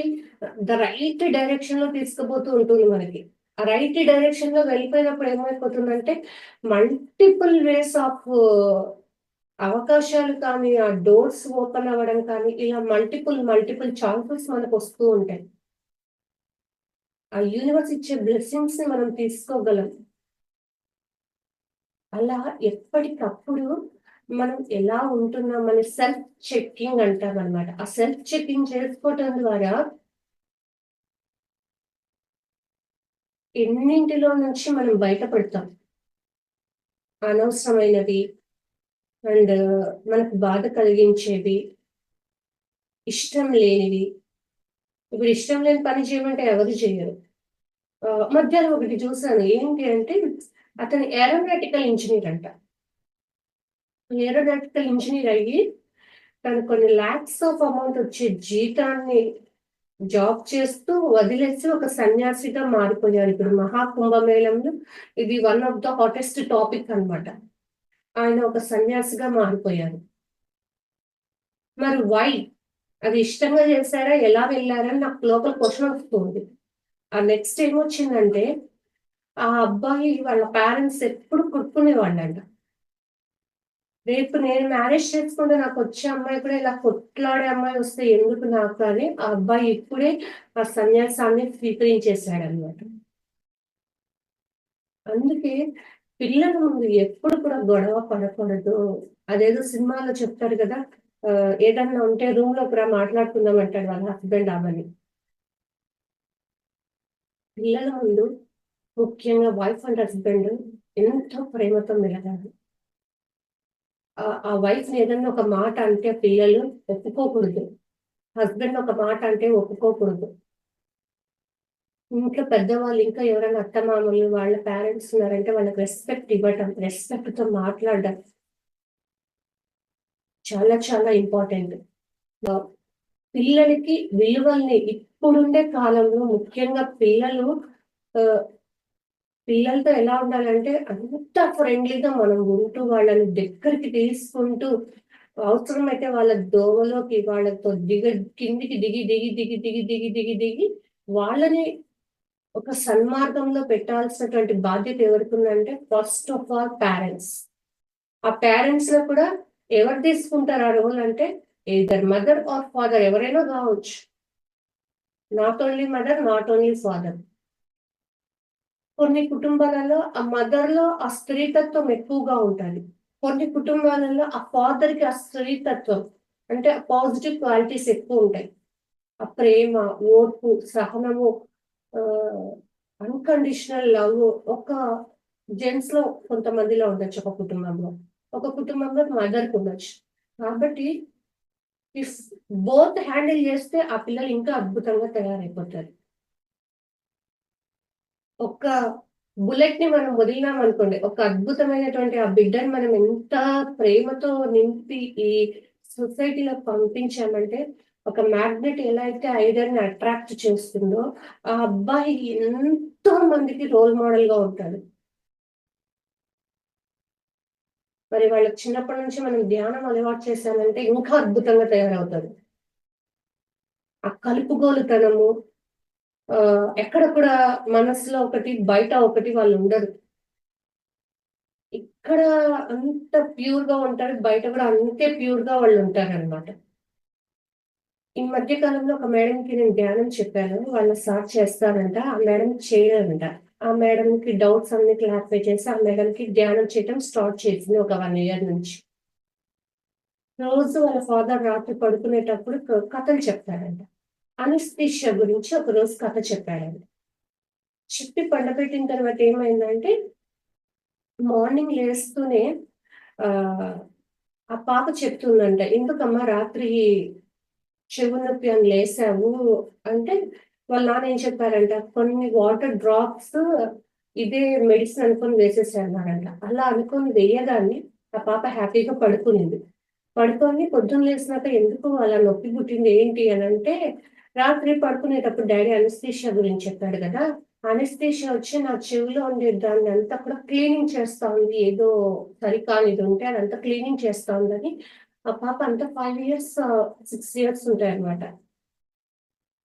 Speaker 2: ద రైట్ డైరెక్షన్ లో తీసుకుపోతూ ఉంటుంది మనకి. ఆ రైట్ డైరెక్షన్ లో వెళ్ళిపోయినప్పుడు ఏమైపోతుందంటే మల్టిపుల్ వేస్ ఆఫ్ అవకాశాలు కానీ, ఆ డోర్స్ ఓపెన్ అవ్వడం కానీ, ఇలా మల్టిపుల్ ఛాన్సెస్ మనకు వస్తూ ఉంటాయి. ఆ యూనివర్స్ ఇచ్చే బ్లెస్సింగ్స్ ని మనం తీసుకోగలం. అలా ఎప్పటికప్పుడు మనం ఎలా ఉంటున్నామని సెల్ఫ్ చెకింగ్ అంటాం అనమాట. ఆ సెల్ఫ్ చెకింగ్ చేసుకోవటం ద్వారా ఎన్నింటిలో నుంచి మనం బయటపడతాం. అనవసరమైనవి అండ్ మనకు బాధ కలిగించేవి, ఇష్టం లేనివి. ఇప్పుడు ఇష్టం లేని పని చేయమంటే ఎవరు చేయరు. మధ్యాహ్నం ఒకటి చూసాను, ఏంటి అంటే అతను ఏరోనాటికల్ ఇంజనీర్ అంట. ఏరోనాటికల్ ఇంజనీర్ అయ్యి తను కొన్ని లాక్స్ ఆఫ్ అమౌంట్ వచ్చే జీతాన్ని జాబ్ చేస్తూ వదిలేసి ఒక సన్యాసిగా మారిపోయాడు. ఇప్పుడు మహాకుంభమేళంలో ఇది one of the hottest topic అనమాట. ఆయన ఒక సన్యాసిగా మారిపోయారు. మరి వై? అది ఇష్టంగా చేశారా, ఎలా వెళ్ళారని నాకు లోపల క్వశ్చన్ వస్తుంది. ఆ నెక్స్ట్ ఏమొచ్చిందంటే ఆ అబ్బాయి వాళ్ళ పేరెంట్స్ ఎప్పుడు కొట్టుకునేవాళ్ళంట. రేపు నేను మ్యారేజ్ చేసుకుంటే నాకు వచ్చే అమ్మాయి కూడా ఇలా కొట్లాడే అమ్మాయి వస్తే ఎందుకు నాకు అని ఆ అబ్బాయి ఇప్పుడే ఆ సన్యాసాన్ని స్వీకరించేశాడనమాట. అందుకే పిల్లల ముందు ఎప్పుడు కూడా గొడవ పడకూడదు. అదేదో సినిమాలో చెప్తారు కదా, ఏదన్నా ఉంటే రూమ్ లో కూడా మాట్లాడుకుందాం అంటాడు వాళ్ళ హస్బెండ్ అవని. పిల్లల ముందు ముఖ్యంగా వైఫ్ అండ్ హస్బెండ్ ఎంతో ప్రేమతో మెలగాలి. ఆ వైఫ్ ని ఏదన్నా ఒక మాట అంటే పిల్లలు ఒప్పుకోకూడదు, హస్బెండ్ ఒక మాట అంటే ఒప్పుకోకూడదు. ఇంట్లో పెద్దవాళ్ళు ఇంకా ఎవరైనా అత్తమామలు వాళ్ళ పేరెంట్స్ ఉన్నారంటే వాళ్ళకి రెస్పెక్ట్ ఇవ్వటం, రెస్పెక్ట్ తో మాట్లాడడం చాలా చాలా ఇంపార్టెంట్. పిల్లలకి విలువల్ని ఇప్పుడుండే కాలంలో ముఖ్యంగా పిల్లలతో ఎలా ఉండాలంటే అంత ఫ్రెండ్లీగా మనం ఉంటూ వాళ్ళని దగ్గరికి తీసుకుంటూ అవసరమైతే వాళ్ళ దోవలోకి వాళ్ళతో కిందికి దిగి వాళ్ళని ఒక సన్మార్గంలో పెట్టాల్సినటువంటి బాధ్యత ఎవరికి ఉందంటే ఫస్ట్ ఆఫ్ ఆల్ పేరెంట్స్. ఆ పేరెంట్స్ లో కూడా ఎవరు తీసుకుంటారు ఆ రోల్ అంటే either మదర్ ఆర్ ఫాదర్, ఎవరైనా కావచ్చు. Not only mother, not only father. కొన్ని కుటుంబాలలో ఆ మదర్ లో ఆ స్త్రీతత్వం ఎక్కువగా ఉంటుంది. కొన్ని కుటుంబాలలో ఆ ఫాదర్ కి ఆ స్త్రీతత్వం అంటే పాజిటివ్ క్వాలిటీస్ ఎక్కువ ఉంటాయి. ఆ ప్రేమ, ఓర్పు, సహనము, అన్కండిషనల్ లవ్ ఒక జెంట్స్ లో కొంతమందిలో ఉండొచ్చు, ఒక కుటుంబంలో. ఒక కుటుంబంలో మదర్కి ఉండొచ్చు. కాబట్టి ఇఫ్ బోత్ హ్యాండిల్ చేస్తే ఆ పిల్లలు ఇంకా అద్భుతంగా తయారైపోతారు. ఒక్క బుల్లెట్ ని మనం వదిలినాం అనుకోండి, ఒక అద్భుతమైనటువంటి ఆ బిడ్డని మనం ఎంత ప్రేమతో నింపి ఈ సొసైటీలో పంపించామంటే, ఒక మ్యాగ్నెట్ ఎలా అయితే ఐరన్ ని అట్రాక్ట్ చేస్తుందో, ఆ అబ్బాయి ఎంతో మందికి రోల్ మోడల్ గా ఉంటాడు. మరి వాళ్ళకి చిన్నప్పటి నుంచి మనం ధ్యానం అలవాటు చేశామంటే ఇంకా అద్భుతంగా తయారవుతారు. ఆ కలుపుగోలుతనము, ఎక్కడ కూడా మనసులో ఒకటి, బయట ఒకటి వాళ్ళు ఉండరు. ఇక్కడ అంత ప్యూర్ గా ఉంటారు. బయట కూడా అంతే ప్యూర్ గా వాళ్ళు ఉంటారనమాట. ఈ మధ్య కాలంలో ఒక మేడంకి నేను ధ్యానం చెప్పాను. వాళ్ళ సార్ చేస్తారంట. ఆ మేడం చేయలేదంట. ఆ మేడంకి డౌట్స్ అన్ని క్లారిఫై చేసి, ఆ మేడంకి ధ్యానం చేయటం స్టార్ట్ చేసింది ఒక 1 ఇయర్ నుంచి. రోజు వాళ్ళ ఫాదర్ రాత్రి పడుకునేటప్పుడు కథలు చెప్తాడంట. అనస్థీషియా గురించి ఒకరోజు కథ చెప్పాడంట. చెప్పి పండబెట్టిన తర్వాత ఏమైందంటే, మార్నింగ్ లేస్తూనే ఆహ్, ఆ పాప చెప్తుందంట, "ఎందుకమ్మా రాత్రి చెవు నొప్పి అని లేసావు" అంటే, వాళ్ళ నాన్న ఏం చెప్పారంట, "కొన్ని వాటర్ డ్రాప్స్ ఇదే మెడిసిన్ అనుకోని వేసేసారన్నారంట." అలా అనుకోని వేయగానే ఆ పాప హ్యాపీగా పడుకునింది. పడుకొని పొద్దున్న లేసినాక ఎందుకు అలా నొప్పి పుట్టింది ఏంటి అనంటే, రాత్రి పడుకునేటప్పుడు డ్యాడీ అనస్థీషియా గురించి చెప్పాడు గదా! అనస్థీషియా వచ్చి నా చెవిలో ఉండే దాన్నంతా కూడా క్లీనింగ్ చేస్తా ఉంది. ఏదో సరికానిదుంటే అదంతా క్లీనింగ్ చేస్తా ఉందని. ఆ పాప అంతా 5 ఇయర్స్, 6 ఇయర్స్ ఉంటాయన్నమాట.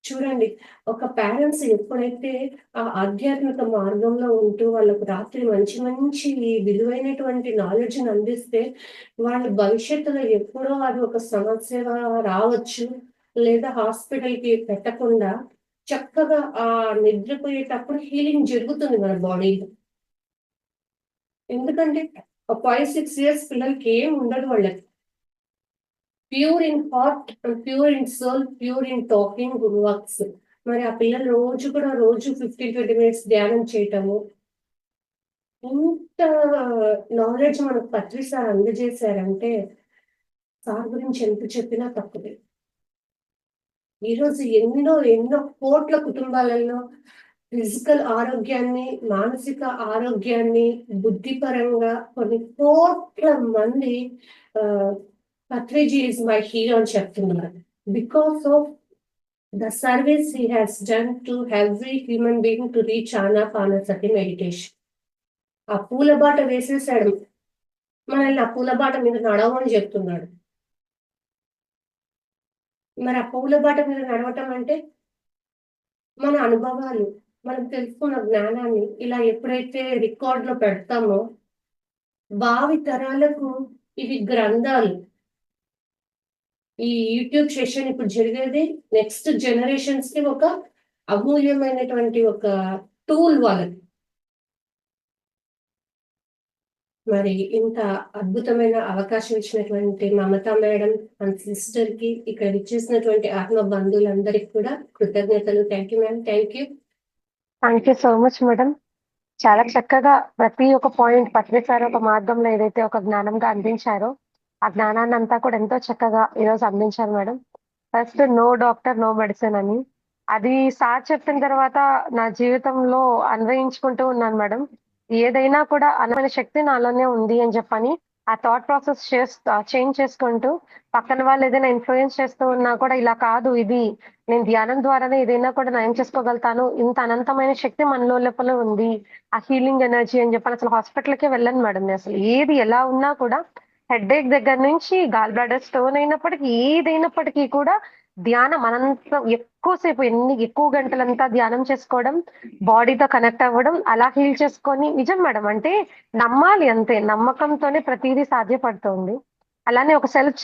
Speaker 2: చూడండి, ఒక పేరెంట్స్ ఎప్పుడైతే ఆ ఆధ్యాత్మిక మార్గంలో ఉంటూ వాళ్ళకు రాత్రి మంచి మంచి విలువైనటువంటి నాలెడ్జ్‌ని అందిస్తే, వాళ్ళు భవిష్యత్తులో ఎప్పుడో అది ఒక సమస్యగా రావచ్చు. లేదా హాస్పిటల్‌కి పెట్టకుండా చక్కగా నిద్రపోయేటప్పుడు హీలింగ్ జరుగుతుంది మన బాడీలో. ఎందుకంటే ఒక 5, 6 ఇయర్స్ పిల్లలకి ఏం ఉండదు వాళ్ళకి. Pure in heart, pure in soul, pure in talking works. మరి ఆ పిల్లలు రోజు 15, 20 మినిట్స్ ధ్యానం చేయటము, ఎంత నాలెడ్జ్ మనకు పత్రి సార్ అందజేశారంటే, సార్ గురించి ఎంత చెప్పినా తక్కువే. ఈరోజు ఎన్నో కోట్ల కుటుంబాలలో ఫిజికల్ ఆరోగ్యాన్ని, మానసిక ఆరోగ్యాన్ని, బుద్ధిపరంగా కొన్ని కోట్ల మంది ఆహ్, పత్రిజీ ఈస్ మై హీరో అని చెప్తున్నారు. Because of the service he has done to every human being to reach Anapanasati meditation. ఆ పూల బాట వేసేసాడు. మనల్ని ఆ పూల బాట మీద నడవమని చెప్తున్నాడు. మరి ఆ పూల బాట మీద నడవటం అంటే మన అనుభవాలు, మనం తెలుసుకున్న జ్ఞానాన్ని ఇలా ఎప్పుడైతే రికార్డ్‌లో పెడతామో, భావి తరాలకు ఇవి గ్రంథాలు. ఈ యూట్యూబ్ సెషన్ ఇప్పుడు జరిగేది నెక్స్ట్ జనరేషన్స్‌కి ఒక అమూల్యమైనటువంటి ఒక టూల్ వాళ్ళకి. మరి ఇంత అద్భుతమైన అవకాశం ఇచ్చినటువంటి మమతా మేడం అండ్ సిస్టర్‌కి, ఇక్కడ విచ్చేసినటువంటి ఆత్మ బంధువులందరికి కూడా కృతజ్ఞతలు. Thank you ma'am. Thank you.
Speaker 1: Thank you so much madam. చాలా చక్కగా ప్రతి ఒక్క పాయింట్ పత్రి సార్ ఒక మార్గంలో ఏదైతే ఒక జ్ఞానంగా అందించారో, ఆ జ్ఞానాన్నంతా కూడా ఎంతో చక్కగా ఈరోజు అందించారు madam. First no doctor, no medicine అని. అది సార్ చెప్పిన తర్వాత నా జీవితంలో అన్వయించుకుంటూ ఉన్నాను మేడం. ఏదైనా కూడా అనవైన శక్తి నాలోనే ఉంది అని చెప్పని, ఆ థాట్ ప్రాసెస్ చేంజ్ చేసుకుంటూ, పక్కన వాళ్ళు ఏదైనా ఇన్‌ఫ్లూయెన్స్ చేస్తూ ఉన్నా కూడా ఇలా కాదు ఇది, నేను ధ్యానం ద్వారానే ఏదైనా కూడా నయం చేసుకోగలుగుతాను. ఇంత అనంతమైన శక్తి మనలో లోపల ఉంది. ఆ హీలింగ్ ఎనర్జీ అని చెప్పని అసలు హాస్పిటల్‌కే వెళ్ళను మేడం నేనసలు. ఏది ఎలా ఉన్నా కూడా హెడ్‌ఏక్ దగ్గర నుంచి గాల్ బ్లాడర్ స్టోన్ అయినప్పటికి, ఏదైనప్పటికీ కూడా ధ్యానం అనంతం ఎక్కువ సేపు ఎక్కువ గంటలంతా ధ్యానం చేసుకోవడం, బాడీతో కనెక్ట్ అవ్వడం, అలా హీల్ చేసుకొని నిజం మేడం. అంటే నమ్మాలి అంతే. నమ్మకంతోనే ప్రతీదీ సాధ్యపడుతుంది. అలానే ఒక సెల్ఫ్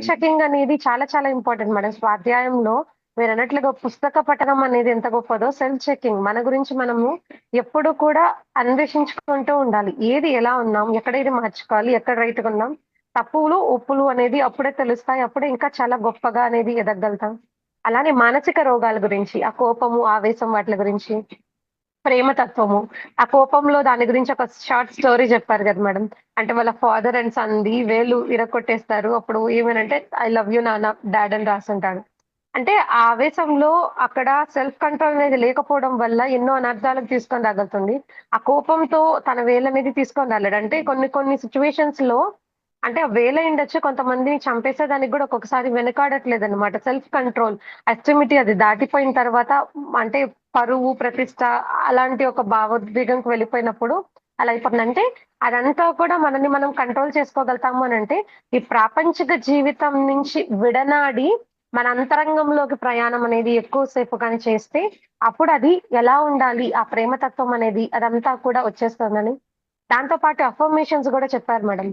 Speaker 1: చెకింగ్ అనేది చాలా చాలా ఇంపార్టెంట్ మేడం. స్వాధ్యాయంలో మీరన్నట్లుగా పుస్తక పఠనం అనేది ఎంత గొప్పదో, సెల్ఫ్ చెకింగ్ మన గురించి మనము ఎప్పుడు కూడా అన్వేషించుకుంటూ ఉండాలి. ఏది ఎలా ఉన్నాం? ఎక్కడ ఏది మార్చుకోవాలి? ఎక్కడ రైట్‌గా ఉన్నాం? తప్పులు, ఒప్పులు అనేది అప్పుడే తెలుస్తాయి. అప్పుడే ఇంకా చాలా గొప్పగా అనేది ఎదగగలుగుతాం. అలానే మానసిక రోగాల గురించి, ఆ కోపము, ఆవేశం వాటిల గురించి ప్రేమతత్వము. ఆ కోపంలో దాని గురించి ఒక షార్ట్ స్టోరీ చెప్పారు కదా మేడం. అంటే వాళ్ళ ఫాదర్ అండ్ సన్‌ది వేలు ఇరగ్గొట్టేస్తారు. అప్పుడు ఏమనంటే ఐ లవ్ యూ నాన్న డాడ్ అని రాసుంటాడు. అంటే ఆ ఆవేశంలో అక్కడ సెల్ఫ్ కంట్రోల్ అనేది లేకపోవడం వల్ల ఎన్నో అనర్థాలకు తీసుకొని రాగలుగుతుంది. ఆ కోపంతో తన వేలనేది తీసుకొని రాలేడు. అంటే కొన్ని కొన్ని సిట్యుయేషన్స్‌లో అంటే ఆ వేలయుండొచ్చు. కొంతమందిని చంపేసేదానికి గూడా ఒక్కొక్కసారి వెనకాడట్లేదన్నమాట. సెల్ఫ్ కంట్రోల్, ఎస్ట్రిమిటీ అది దాటిపోయిన తర్వాత అంటే పరువు, ప్రతిష్ట అలాంటి ఒక భావోద్వేగంకి వెళ్ళిపోయినప్పుడు అలా అయిపోతుంది. అంటే అదంతా కూడా మనల్ని మనం కంట్రోల్ చేసుకోగలుగుతాము అనంటే, ఈ ప్రాపంచిక జీవితం నుంచి విడనాడి మన అంతరంగంలోకి ప్రయాణం అనేది ఎక్కువ సేపు గాని చేస్తే, అప్పుడది ఎలా ఉండాలి, ఆ ప్రేమతత్వం అనేది అదంతా కూడా వచ్చేస్తుందని. దాంతో పాటు అఫర్మేషన్స్ గూడా చెప్పారు మేడం.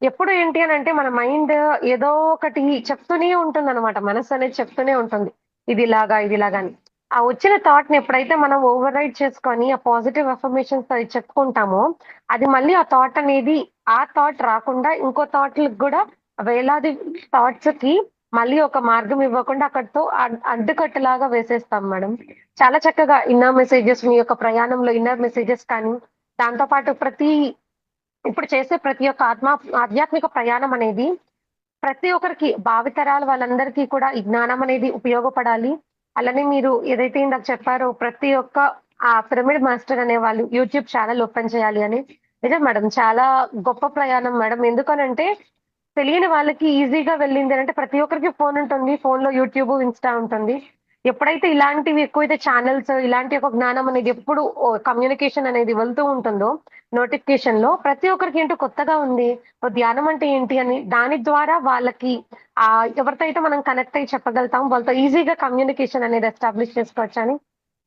Speaker 1: ఎప్పుడు ఏంటి అనంటే మన మైండ్ ఏదో ఒకటి చెప్తూనే ఉంటుందనమాట. మనసనేది చెప్తూనే ఉంటుంది. ఇదిలాగా, ఇదిలాగా అని. ఆ వచ్చిన థాట్‌ని ఎప్పుడైతే మనం ఓవర్ రైడ్ చేసుకొని ఆ పాజిటివ్ అఫర్మేషన్స్ అవి చెప్పుకుంటామో, అది మళ్ళీ ఆ థాట్ అనేది ఆ థాట్ రాకుండా ఇంకో థాట్‌లకి గూడా వేలాది థాట్స్‌కి మళ్ళీ ఒక మార్గం ఇవ్వకుండా అక్కడితో అడ్డుకట్టలాగా వేసేస్తాం మేడం. చాలా చక్కగా ఇన్నర్ మెసేజెస్ మీ యొక్క ప్రయాణంలో ఇన్నర్ మెసేజెస్ కానీ, దాంతో పాటు ఇప్పుడు చేసే ప్రతి ఒక్క ఆధ్యాత్మిక ప్రయాణం అనేది ప్రతి ఒక్కరికి భావితరాల వాళ్ళందరికీ కూడా ఈ జ్ఞానం అనేది ఉపయోగపడాలి. అలానే మీరు ఏదైతే ఇందాక చెప్పారో ప్రతి ఒక్క పిరమిడ్ మాస్టర్ అనేవాళ్ళు యూట్యూబ్ ఛానెల్ ఓపెన్ చేయాలి అని. నిజం మేడం. చాలా గొప్ప ప్రయాణం మేడం. ఎందుకనంటే తెలియని వాళ్ళకి ఈజీగా వెళ్ళిందనంటే ప్రతి ఒక్కరికి ఫోన్ ఉంటుంది. ఫోన్‌లో యూట్యూబ్, ఇన్‌స్టా ఉంటుంది. ఎప్పుడైతే ఇలాంటివి ఎక్కువైతే ఛానెల్స్ ఇలాంటి ఒక జ్ఞానం అనేది ఎప్పుడు కమ్యూనికేషన్ అనేది వెళ్తూ ఉంటుందో నోటిఫికేషన్‌లో ప్రతి ఒక్కరికి ఏంటో కొత్తగా ఉంది. ధ్యానం అంటే ఏంటి అని దాని ద్వారా వాళ్ళకి ఎవరితో అయితే మనం కనెక్ట్ అయ్యి చెప్పగలుగుతామో వాళ్ళతో ఈజీగా కమ్యూనికేషన్ అనేది ఎస్టాబ్లిష్ చేసుకోవచ్చని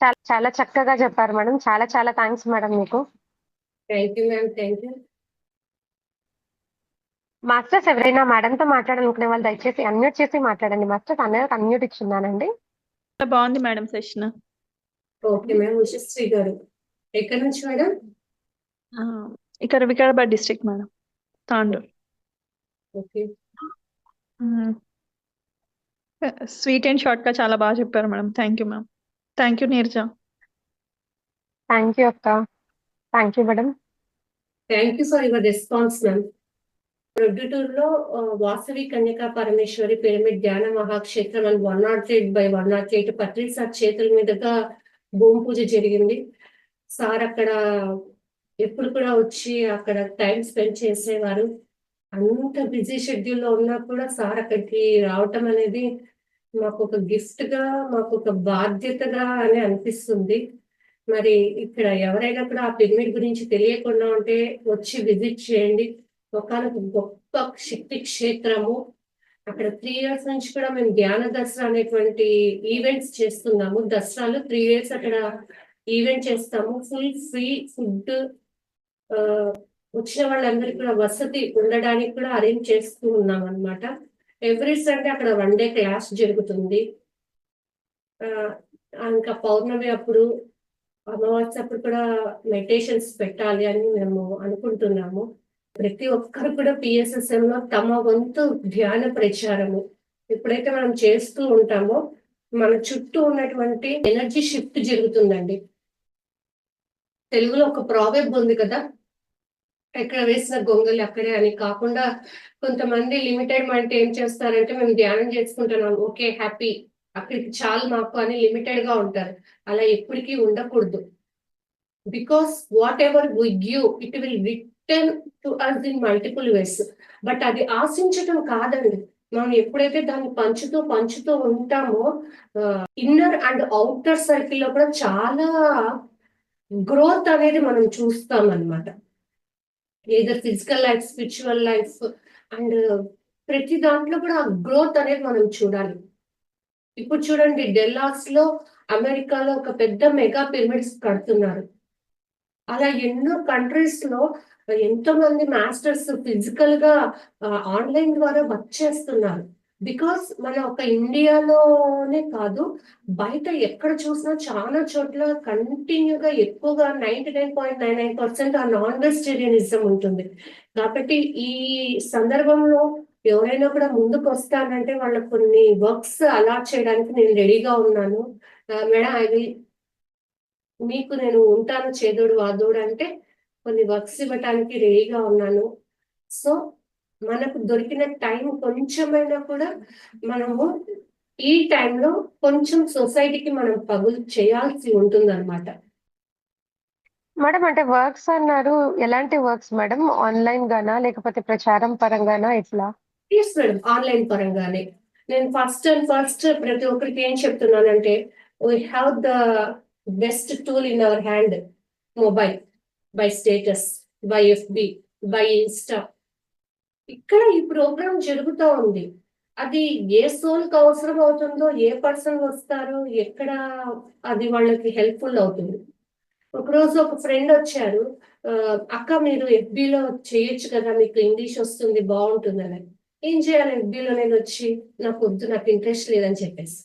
Speaker 1: చాలా చాలా చక్కగా చెప్పారు మేడం. చాలా చాలా థాంక్స్ మేడం మీకు.
Speaker 2: Thank you ma'am. Thank you.
Speaker 1: Masters ఎవరైనా మేడంతో మాట్లాడాలనుకునే వాళ్ళు దయచేసి అన్‌మ్యూట్ చేసి మాట్లాడండి మాస్టర్స్. అందరికి అన్‌మ్యూట్ ఇచ్చున్నానండి.
Speaker 3: బాగుంది madam session.
Speaker 2: Okay ma'am. Ushasri గారు ఎక్కడి నుంచి మేడం?
Speaker 3: ఇక్కడ Vikarabad district madam, Tandur.
Speaker 2: Okay.
Speaker 3: Sweet and short గా చాలా బాగా చెప్పారు madam. Thank you ma'am. Thank you Neeraja.
Speaker 1: Thank you అక్క. Thank you madam.
Speaker 2: Thank you for your response ma'am. ప్రొద్దుటూరులో వాసవి కన్యకా పరమేశ్వరి పిరమిడ్ ధ్యాన మహాక్షేత్రం అని 108/108 పత్రి సార్ చేతుల మీదుగా భూమి పూజ జరిగింది. సార్ అక్కడ ఎప్పుడు కూడా వచ్చి అక్కడ టైం స్పెండ్ చేసేవారు. అంత బిజీ షెడ్యూల్లో ఉన్నా కూడా సార్ అక్కడికి రావటం అనేది మాకు ఒక గిఫ్ట్ గా, మాకు ఒక బాధ్యతగా అని అనిపిస్తుంది. మరి ఇక్కడ ఎవరైనా కూడా ఆ పిరమిడ్ గురించి తెలియకుండా ఉంటే వచ్చి విజిట్ చేయండి. ఒకానొక గొప్ప శక్తి క్షేత్రము. అక్కడ 3 ఇయర్స్ నుంచి కూడా మేము ధ్యాన దసరా అనేటువంటి ఈవెంట్స్ చేస్తున్నాము. దసరాలో 3 ఇయర్స్ అక్కడ ఈవెంట్ చేస్తాము. ఫుల్ ఫ్రీ ఫుడ్, వచ్చిన వాళ్ళందరికీ కూడా వసతి ఉండడానికి కూడా అరేంజ్ చేస్తూ ఉన్నాం అనమాట. ఎవ్రీ సండే అక్కడ 1 డే క్లాస్ జరుగుతుంది. ఇంకా పౌర్ణమి అప్పుడు, అమావాస్య అప్పుడు కూడా మెడిటేషన్స్ పెట్టాలి అని మేము అనుకుంటున్నాము. ప్రతి ఒక్కరు కూడా PSSM లో తమ వంతు ధ్యాన ప్రచారము ఎప్పుడైతే మనం చేస్తూ ఉంటామో మన చుట్టూ ఉన్నటువంటి ఎనర్జీ షిఫ్ట్ జరుగుతుందండి. తెలుగులో ఒక ప్రావెర్బ్ ఉంది కదా, ఎక్కడ వేసిన గొంగలి అక్కడే అని. కాకుండా కొంతమంది లిమిటెడ్ మైండ్ ఏం చేస్తారంటే మేము ధ్యానం చేసుకుంటున్నాం, ఓకే హ్యాపీ, అక్కడికి చాలు మాకు అని లిమిటెడ్ గా ఉంటారు. అలా ఎప్పటికీ ఉండకూడదు. Because whatever we give it will return to us in multiple ways. But అది ఆశించటం కాదండి. మనం ఎప్పుడైతే దాన్ని పంచుతూ పంచుతూ ఉంటామో ఇన్నర్ అండ్ అవుటర్ సర్కిల్ లో కూడా చాలా గ్రోత్ అనేది మనం చూస్తాం అన్నమాట. ఏదో physical life, spiritual life and ప్రతి దాంట్లో కూడా ఆ గ్రోత్ అనేది మనం చూడాలి. ఇప్పుడు చూడండి, డెల్లాస్ లో అమెరికాలో ఒక పెద్ద మెగా పిరమిడ్స్ కడుతున్నారు. అలా ఎన్నో కంట్రీస్ లో ఎంతో మంది మాస్టర్స్ ఫిజికల్ గా ఆన్లైన్ ద్వారా వర్క్ చేస్తున్నారు. బికాస్ మన ఒక ఇండియాలోనే కాదు, బయట ఎక్కడ చూసినా చాలా చోట్ల కంటిన్యూగా ఎక్కువగా 99.99% ఆ నాన్ వెజిటేరియనిజం ఉంటుంది. కాబట్టి ఈ సందర్భంలో ఎవరైనా కూడా ముందుకు వస్తానంటే వాళ్ళకి కొన్ని వర్క్స్ అలాట్ చేయడానికి నేను రెడీగా ఉన్నాను. మేడం, ఐ విల్ మీకు నేను ఉంటాను చేదోడు వాదోడు అంటే కొన్ని వర్క్స్ ఇవ్వటానికి రెడీగా ఉన్నాను. సో మనకు దొరికిన టైం కొంచెమైనా కూడా మనము ఈ టైంలో కొంచెం సొసైటీకి మనం పగులు చేయాల్సి ఉంటుందన్నమాట.
Speaker 1: మేడం అంటే వర్క్స్ అన్నారు. ఎలాంటి వర్క్స్ మేడం? ఆన్‌లైన్ గానా? లేకపోతే ప్రచారం పరంగానా ఎట్లా?
Speaker 2: Yes madam. ఆన్‌లైన్ పరంగానే. నేను ఫస్ట్ అండ్ ఫస్ట్ ప్రతి ఒక్కరికి ఏం చెప్తున్నానంటే, we have the best tool in our hand, mobile. By status, by FB, by Insta. ఇక్కడ ఈ ప్రోగ్రామ్ జరుగుతా ఉంది. అది ఏ సోల్‌కి అవసరం అవుతుందో, ఏ పర్సన్ వస్తారో, ఎక్కడ అది వాళ్ళకి హెల్ప్‌ఫుల్ అవుతుంది. ఒకరోజు ఒక ఫ్రెండ్ వచ్చారు. "అక్క మీరు ఎఫ్‌బిలో చేయొచ్చు కదా! మీకు ఇంగ్లీష్ వస్తుంది బావుంటుందని." ఏం చేయాలి ఎఫ్‌బిలో నేనొచ్చి? నాకొద్దు, నాకు ఇంట్రెస్ట్ లేదని చెప్పేసి.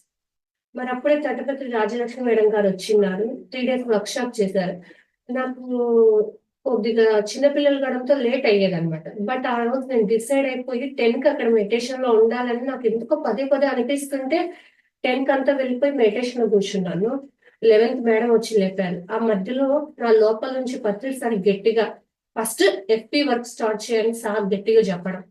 Speaker 2: మరి అప్పుడే తటపతి రాజలక్ష్మి మేడం గారు వచ్చిన్నారు. 3 డేస్ వర్క్‌షాప్ చేశారు. నాకు కొద్దిగా చిన్న పిల్లలు కావడంతో లేట్ అయ్యేదన్నమాట. బట్ ఆ రోజు నేను డిసైడ్ అయిపోయి 10కి అక్కడ మెడిటేషన్‌లో ఉండాలని నాకు ఎందుకో పదే పదే అనిపిస్తుంటే 10కి అంతా వెళ్ళిపోయి మెడిటేషన్‌లో కూర్చున్నాను. 11కి మేడం వచ్చి లేపారు. ఆ మధ్యలో నా లోపల నుంచి ప్రతిసారి గట్టిగా ఫస్ట్ ఎఫ్‌పి వర్క్ స్టార్ట్ చేయండి సార్ గట్టిగా చెప్పడం.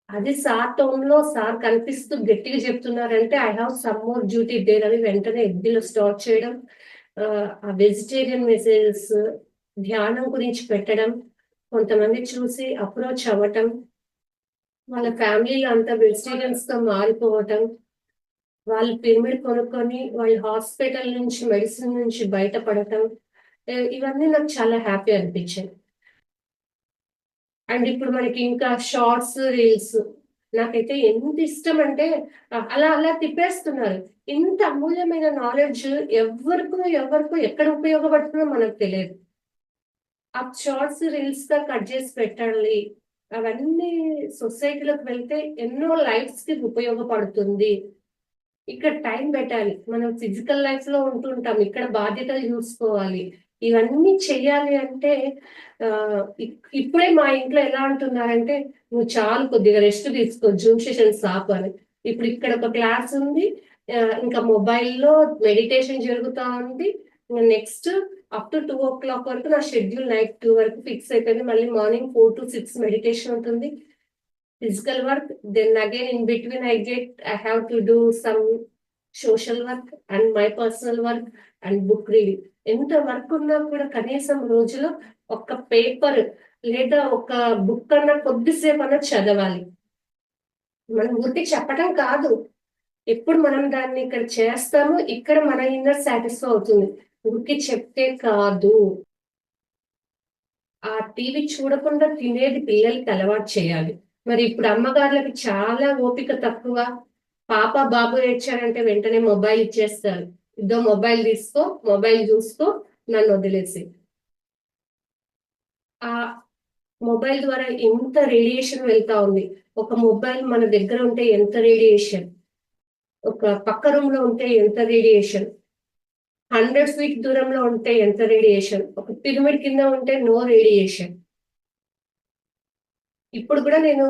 Speaker 2: అది సార్ టోన్‌లో సార్ కనిపిస్తూ గట్టిగా చెప్తున్నారంటే I have some more duty there అని వెంటనే ఎఫ్‌బిలో స్టార్ట్ చేయడం. ఆ వెజిటేరియన్ మెసేజెస్, ధ్యానం గురించి పెట్టడం, కొంతమంది చూసి అప్రోచ్ అవ్వటం, వాళ్ళ ఫ్యామిలీలో అంతా వెజిటేరియన్స్‌గా మారిపోవటం, వాళ్ళు పిరమిడ్ కొనుక్కొని వాళ్ళ హాస్పిటల్ నుంచి, మెడిసిన్ నుంచి బయటపడటం, ఇవన్నీ నాకు చాలా హ్యాపీ అనిపించాయి. అండ్ ఇప్పుడు మనకి ఇంకా షార్ట్స్, రీల్స్ నాకైతే ఎంత ఇష్టమంటే అలా అలా తిప్పేస్తున్నారు. ఇంత అమూల్యమైన నాలెడ్జ్ ఎవరికో ఎక్కడ ఉపయోగపడుతుందో మనకు తెలియదు. ఆ షార్ట్స్, రీల్స్‌గా కట్ చేసి పెట్టాలి. అవన్నీ సొసైటీలోకి వెళ్తే ఎన్నో లైఫ్స్‌కి ఉపయోగపడుతుంది. ఇక్కడ టైం పెట్టాలి. మనం ఫిజికల్ లైఫ్‌లో ఉంటుంటాం. ఇక్కడ బాధ్యతలు చూసుకోవాలి. ఇవన్నీ చెయ్యాలి అంటే ఇప్పుడే మా ఇంట్లో ఎలా అంటున్నారంటే, "నువ్వు చాలు కొద్దిగా రెస్ట్ తీసుకో. జూమ్ సెషన్స్ ఆపు" అని. ఇప్పుడు ఇక్కడ ఒక క్లాస్ ఉంది. ఇంకా మొబైల్‌లో మెడిటేషన్ జరుగుతా ఉంది. నెక్స్ట్ అప్ టు 2:00 వరకు నా షెడ్యూల్ నైట్ 2 వరకు ఫిక్స్ అయిపోయింది. మళ్ళీ మార్నింగ్ 4-6 మెడిటేషన్ ఉంటుంది. Physical work, then again in between I have to do some social work and my personal work and book reading. ఎంత వర్క్ ఉన్నా కూడా కనీసం రోజులో ఒక పేపర్ లేదా ఒక బుక్ అన్నా కొద్దిసేపు అన్నా చదవాలి. మనం ఊరికే చెప్పటం కాదు. ఎప్పుడు మనం దాన్ని ఇక్కడ చేస్తామో ఇక్కడ మన ఇన్నర్ సాటిస్ఫై అవుతుంది. ఊరికే చెప్తే కాదు. ఆ టీవీ చూడకుండా తినేది పిల్లలకి అలవాటు చేయాలి. మరి ఇప్పుడు అమ్మగార్లకి చాలా ఓపిక తక్కువ. పాప, బాబు ఏడ్చారంటే వెంటనే మొబైల్ ఇచ్చేస్తారు. ఇద్దో మొబైల్ తీసుకో, మొబైల్ చూసుకో, నన్నొదిలేసేయి. ఆ మొబైల్ ద్వారా ఎంత రేడియేషన్ వెళ్తా ఉంది. ఒక మొబైల్ మన దగ్గర ఉంటే ఎంత రేడియేషన్, ఒక పక్క రూమ్‌లో ఉంటే ఎంత రేడియేషన్, 100 ఫీట్ దూరంలో ఉంటే ఎంత రేడియేషన్, ఒక పిరమిడ్ కింద ఉంటే నో రేడియేషన్. ఇప్పుడు కూడా నేను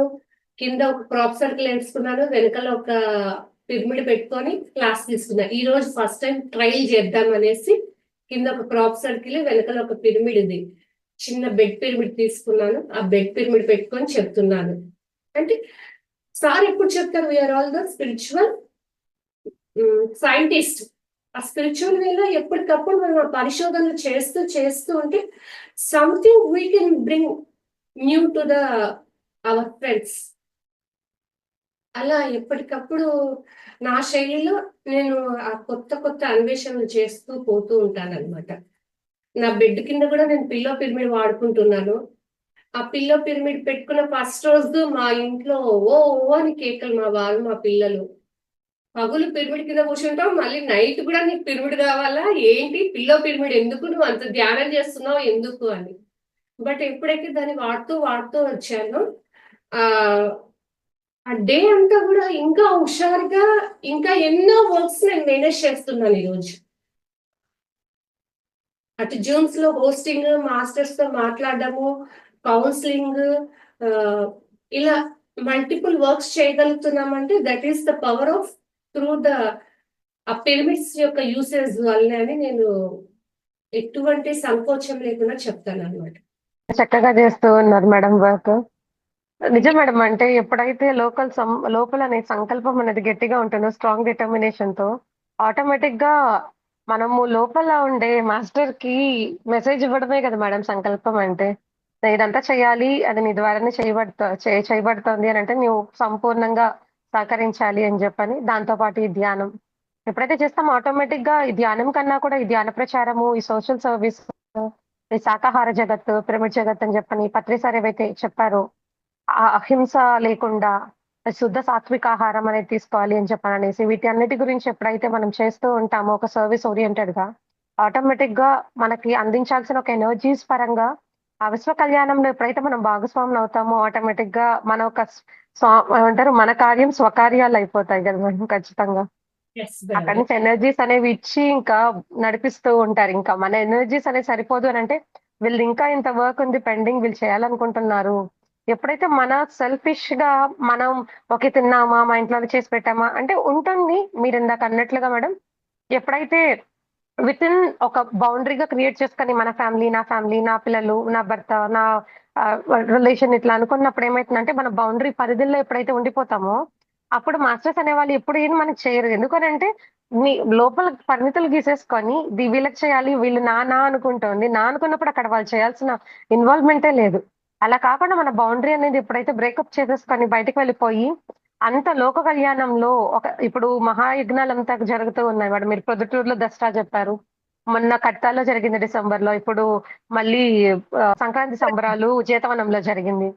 Speaker 2: కింద ఒక క్రాప్ సర్కిల్ ఏసుకున్నాను. వెనకాల ఒక పిరమిడ్ పెట్టుకొని క్లాస్ తీసుకున్నా. ఈరోజు ఫస్ట్ టైం ట్రైల్ చేద్దాం అనేసి కింద ఒక క్రాప్ సర్కిల్, వెనకాల ఒక పిరమిడ్ ఉంది. చిన్న బెడ్ పిరమిడ్ తీసుకున్నాను. ఆ బెడ్ పిరమిడ్ పెట్టుకొని చెప్తున్నాను. అంటే సార్ ఎప్పుడు చెప్తారు, we are all the spiritual scientist. ఆ స్పిరిచువల్ వేలో ఎప్పటికప్పుడు మనం ఆ పరిశోధనలు చేస్తూ ఉంటే something we can bring new to the our friends. అలా ఎప్పటికప్పుడు నా శైలిలో నేను ఆ కొత్త అన్వేషణలు చేస్తూ పోతూ ఉంటానన్నమాట. నా బెడ్ కింద కూడా నేను పిల్లో పిరమిడ్ వాడుకుంటున్నాను. ఆ పిల్లో పిరమిడ్ పెట్టుకున్న ఫస్ట్ రోజు మా ఇంట్లో ఓ ఓ అని కేకలు, మా వారు, మా పిల్లలు. పగులు పిరమిడ్ కింద కూర్చుంటాం, మళ్ళీ నైట్ కూడా నీకు పిరమిడ్ కావాలా ఏంటి, పిల్లో పిరమిడ్ ఎందుకు, నువ్వు అంత ధ్యానం చేస్తున్నావు ఎందుకు అని. బట్ ఎప్పుడైతే దాన్ని వాడుతూ వచ్చానో ఆ ఆ డే అంతా కూడా ఇంకా హుషారుగా, ఇంకా ఎన్నో వర్క్స్ నేను మేనేజ్ చేస్తున్నాను ఈరోజు. అటు జూమ్స్ లో హోస్టింగ్, మాస్టర్స్ తో మాట్లాడడము, కౌన్సిలింగ్, ఇలా మల్టిపుల్ వర్క్స్ చేయగలుగుతున్నామంటే that is the power of through the ah pyramids యొక్క యూసేజ్ వల్లనే అని నేను ఎటువంటి సంకోచం లేకుండా చెప్తాను అనమాట.
Speaker 1: చక్కగా చేస్తూ ఉన్నారు మేడం వర్క్. నిజం మేడం. అంటే ఎప్పుడైతే లోపల అనే సంకల్పం అనేది గట్టిగా ఉంటుందో స్ట్రాంగ్ డిటర్మినేషన్ తో ఆటోమేటిక్ గా మనము లోపల ఉండే మాస్టర్ కి మెసేజ్ ఇవ్వడమే కదా మేడం సంకల్పం అంటే. నేను ఇదంతా చేయాలి, అది నీ ద్వారానే చేయబడుతోంది అని అంటే నువ్వు సంపూర్ణంగా సహకరించాలి అని చెప్పని. దాంతో పాటు ఈ ధ్యానం ఎప్పుడైతే చేస్తామో ఆటోమేటిక్ గా ఈ ధ్యానం కన్నా కూడా ఈ ధ్యాన ప్రచారము, ఈ సోషల్ సర్వీస్, ఈ శాకాహార జగత్తు, పిరమిడ్ జగత్ అని చెప్పని పత్రి సార్ ఏవైతే చెప్పారో ఆ అహింస లేకుండా శుద్ధ సాత్విక ఆహారం అనేది తీసుకోవాలి అని చెప్పననేసి వీటి అన్నిటి గురించి ఎప్పుడైతే మనం చేస్తూ ఉంటామో ఒక సర్వీస్ ఓరియంటెడ్ గా ఆటోమేటిక్ గా మనకి అందించాల్సిన ఒక ఎనర్జీస్ పరంగా ఆ విశ్వ కళ్యాణంలో ఎప్పుడైతే మనం భాగస్వాములు అవుతామో ఆటోమేటిక్ గా మన ఒక ఏమంటారు మన కార్యం స్వకార్యాలు అయిపోతాయి కదా మేడం ఖచ్చితంగా.
Speaker 2: ఎస్
Speaker 1: అక్కడి
Speaker 2: మేడం.
Speaker 1: నుంచి ఎనర్జీస్ అనేవి ఇచ్చి ఇంకా నడిపిస్తూ ఉంటారు. ఇంకా మన ఎనర్జీస్ అనేది సరిపోదు అని అంటే వీళ్ళు ఇంకా ఇంత వర్క్ ఉంది పెండింగ్, వీళ్ళు చేయాలనుకుంటున్నారు. ఎప్పుడైతే మన సెల్ఫిష్ గా మనం ఓకే తిన్నామా, మా ఇంట్లో చేసి పెట్టామా అంటే ఉంటుంది. మీరు ఇందాక అన్నట్లుగా మేడం, ఎప్పుడైతే వితిన్ ఒక బౌండరీగా క్రియేట్ చేసుకొని మన ఫ్యామిలీ, నా పిల్లలు, నా భర్త, నా రిలేషన్ ఇట్లా అనుకున్నప్పుడు ఏమైతుందంటే మన బౌండరీ పరిధుల్లో ఎప్పుడైతే ఉండిపోతామో అప్పుడు మాస్టర్స్ అనేవాళ్ళు ఎప్పుడు ఏం మనకి చేయరు. ఎందుకనంటే మీ లోపల పరిమితులు గీసేసుకొని వీళ్ళకి చేయాలి, వీళ్ళు నా అనుకుంటోంది. నా అనుకున్నప్పుడు అక్కడ వాళ్ళు చేయాల్సిన ఇన్వాల్వ్‌మెంటే లేదు. అలా కాకుండా మన బౌండరీ అనేది ఎప్పుడైతే బ్రేకప్ చేసేసుకొని బయటకి వెళ్ళిపోయి, అంత లోక కళ్యాణంలో ఇప్పుడు మహాయజ్ఞాలంతా జరుగుతూ ఉన్నాయి మేడం. మీరు ప్రొద్దుటూరులో దసరా చెప్పారు. మొన్న కట్టాలో జరిగింది డిసెంబర్‌లో. ఇప్పుడు మళ్ళీ సంక్రాంతి సంబరాలు జీతవనంలో జరిగింది.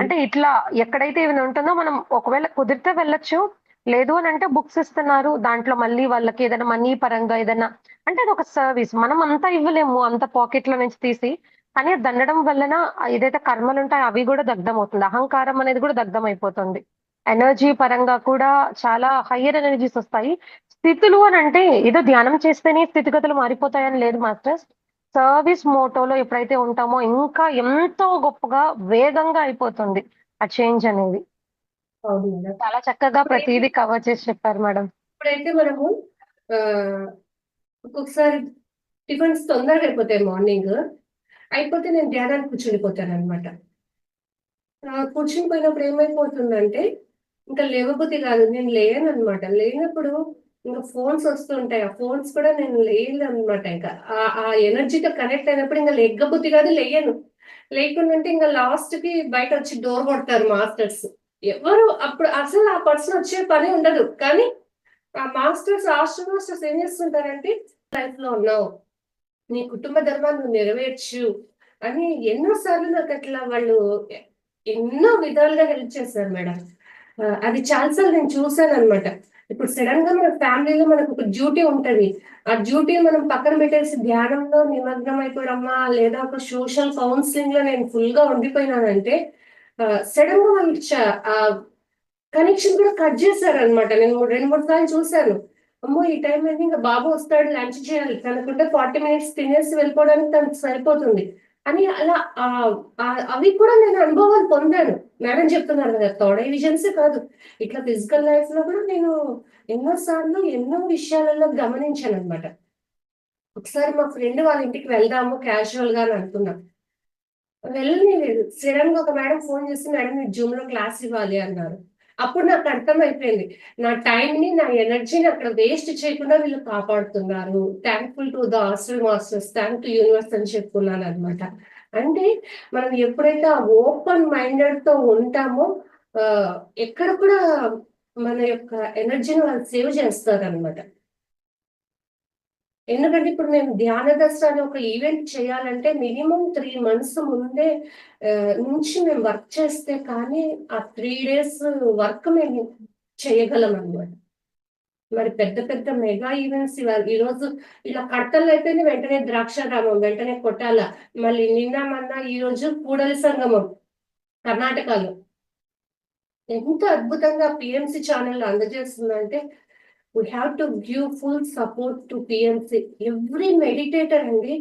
Speaker 1: అంటే ఇట్లా ఎక్కడైతే ఏమైనా ఉంటుందో మనం ఒకవేళ కుదిరితే వెళ్ళొచ్చు. లేదు అనంటే బుక్స్ ఇస్తున్నారు. దాంట్లో మళ్ళీ వాళ్ళకి ఏదైనా మనీ పరంగా ఏదైనా అంటే అదొక సర్వీస్. మనం అంతా ఇవ్వలేము అంత పాకెట్‌లో నుంచి తీసి. కానీ అది దండడం వలన ఏదైతే కర్మలుంటాయో అవి గూడా దగ్ధమవుతుంది. అహంకారం అనేది గూడా దగ్ధమైపోతుంది. ఎనర్జీ పరంగా కూడా చాలా హయ్యర్ ఎనర్జీస్ ఒస్తాయి. స్థితులు అనంటే ఏదో ధ్యానం చేస్తేనే స్థితిగతులు మారిపోతాయని లేదు మాస్టర్స్. సర్వీస్ మోటోలో ఎప్పుడైతే ఉంటామో ఇంకా ఎంతో గొప్పగా, వేగంగా అయిపోతుంది ఆ చేంజ్ అనేది.
Speaker 2: అవును మేడం.
Speaker 1: చాలా చక్కగా
Speaker 2: ఇప్పుడైతే
Speaker 1: ప్రతీదీ కవర్ చేసి చెప్పారు మేడం.
Speaker 2: ఇప్పుడైతే మనము ఆ, ఒక్కొక్కసారి టిఫిన్స్ తొందరగా అయిపోతాయి మార్నింగ్. అయిపోతే నేను ధ్యానానికి కూర్చుండిపోతాను అనమాట. కూర్చుని పోయినప్పుడు ఏమైపోతుందంటే ఇంకా లేవబుద్ధి కాదు. నేను లేను అనమాట. లేనప్పుడు ఇంకా ఫోన్స్ వస్తుంటాయి. ఆ ఫోన్స్ కూడా నేను లేను అనమాట. ఇంకా ఆ ఎనర్జీతో కనెక్ట్ అయినప్పుడు ఇంకా లెగ్గబుద్ధి కాదు, లేయను. లేకుండా ఇంకా లాస్ట్ కి బయట వచ్చి డోర్ కొడతారు మాస్టర్స్. ఎవరు అప్పుడు అసలు ఆ పర్సన్ వచ్చే పని ఉండదు. కానీ ఆ మాస్టర్స్ హాస్టల్ మాస్టర్స్ ఏం చేస్తుంటారంటే లైఫ్ లో ఉన్నావు, నీ కుటుంబ ధర్మాన్ని నువ్వు నెరవేర్చు అని ఎన్నో సార్లు నాకు అట్లా వాళ్ళు ఎన్నో విధాలుగా హెల్ప్ చేశారు మేడం. అది చాలాసార్లు నేను చూసాను అనమాట. ఇప్పుడు సడన్ గా మన ఫ్యామిలీలో మనకు ఒక డ్యూటీ ఉంటది. ఆ డ్యూటీ మనం పక్కన పెట్టేసి ధ్యానంలో నిమగ్నం అయిపోవడమా లేదా ఒక సోషల్ కౌన్సిలింగ్ లో నేను ఫుల్ గా ఉండిపోయినానంటే సడన్ గా వాళ్ళు ఆ కనెక్షన్ కూడా కట్ చేశారనమాట. నేను 2-3 సార్లు చూశాను. అమ్మో ఈ టైం అయితే ఇంకా బాబు వస్తాడు లంచ్ చేయాలి, తనకుంటే 40 మినిట్స్ తినేసి వెళ్ళిపోవడానికి తనకు సరిపోతుంది అని అలా అవి కూడా నేను అనుభవాలు పొందాను. మేడం చెప్తున్నారు కదా, థర్డ్ ఐ విజన్సే కాదు, ఇట్లా ఫిజికల్ లైఫ్ లో కూడా నేను ఎన్నో సార్లు ఎన్నో విషయాలలో గమనించాను అనమాట. ఒకసారి మా ఫ్రెండ్ వాళ్ళ ఇంటికి వెళ్దాము క్యాజువల్ గా అని అనుకున్నాం. వెళ్ళలేదు. సడన్ గా ఒక మేడం ఫోన్ చేసి మేడం మీరు జూమ్ లో క్లాస్ ఇవ్వాలి అన్నారు. అప్పుడు నాకు అర్థమైపోయింది. నా టైంని, నా ఎనర్జీని అక్కడ వేస్ట్ చేయకుండా వీళ్ళు కాపాడుతున్నారు. Thankful to the hostel masters, thank to universe అని చెప్పుకున్నాననమాట. అంటే మనం ఎప్పుడైతే ఆ ఓపెన్ మైండెడ్ తో ఉంటామో ఎక్కడ కూడా మన యొక్క ఎనర్జీని వాళ్ళు సేవ్ చేస్తారనమాట. ఎందుకంటే ఇప్పుడు మేము ధ్యాన దసరా అనే ఒక ఈవెంట్ చేయాలంటే మినిమం 3 మంత్స్ ముందే నుంచి మేము వర్క్ చేస్తే కానీ ఆ 3 డేస్ వర్క్ మేము చేయగలం అన్నమాట. మరి పెద్ద పెద్ద మెగా ఈవెంట్స్ ఈరోజు ఇలా కడతలు అయిపోయింది, వెంటనే ద్రాక్షారామం, వెంటనే కొట్టాల, మళ్ళీ నిన్న మొన్న ఈ రోజు కూడలి సంగమం కర్ణాటకలో. ఎంత అద్భుతంగా పిఎంసి ఛానల్ అందజేస్తుందంటే we have to give full support to PMC. Every meditator అండి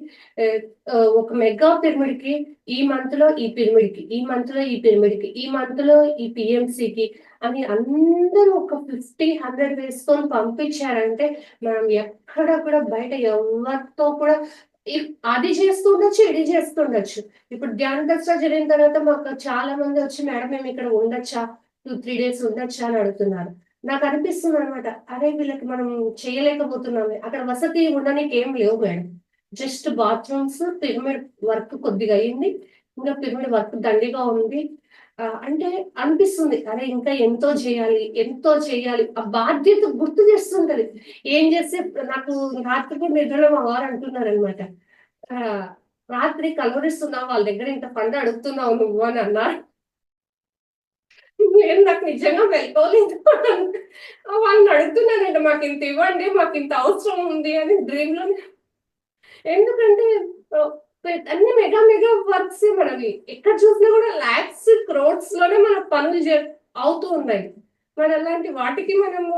Speaker 2: ఒక మెగా పిరమిడ్ కి ఈ మంత్ లో ఈ పిరమిడ్ కి, ఈ మంత్ లో ఈ పిరమిడ్ కి, ఈ మంత్ లో ఈ పిఎంసి కి అని అందరూ ఒక 50-100 వేసుకొని పంపించారంటే మనం ఎక్కడ కూడా బయట ఎవరితో కూడా అది చేస్తుండొచ్చు, ఇది చేస్తుండొచ్చు. ఇప్పుడు ధ్యాన దసరా జరిగిన తర్వాత మాకు చాలా మంది వచ్చి మేడం మేము ఇక్కడ ఉండొచ్చా, 2-3 డేస్ ఉండొచ్చా అని అడుగుతున్నారు. నాకు అనిపిస్తుంది అనమాట, అరే వీళ్ళకి మనం చేయలేకపోతున్నామే. అక్కడ వసతి ఉండడానికి ఏం లేవు madam. Just bathrooms, pyramid work కొద్దిగా అయింది. ఇంకా పిరమిడ్ వర్క్ దండిగా ఉంది. అంటే అనిపిస్తుంది అరే ఇంకా ఎంతో చేయాలి, ఎంతో చేయాలి. ఆ బాధ్యత గుర్తు చేస్తుంటది. ఏం చేస్తే నాకు రాత్రి కూడా నిద్రలో మా వారు అంటున్నారనమాట. రాత్రి కలవరిస్తున్నావు, వాళ్ళ దగ్గర ఇంత ఫండ్ అడుగుతున్నావు నువ్వు అని అన్నారు. నేను నాకు నిజంగా మెలుకోలేదు. వాళ్ళని అడుగుతున్నానంట మాకు ఇంత ఇవ్వండి, మాకు ఇంత అవసరం ఉంది అని డ్రీమ్ లో. ఎందుకంటే అన్ని మెగా మెగా వర్క్స్ మనవి ఎక్కడ చూసినా కూడా లాక్స్ క్రోడ్స్ లోనే మన పనులు అవుతూ ఉన్నాయి. మరి అలాంటి వాటికి మనము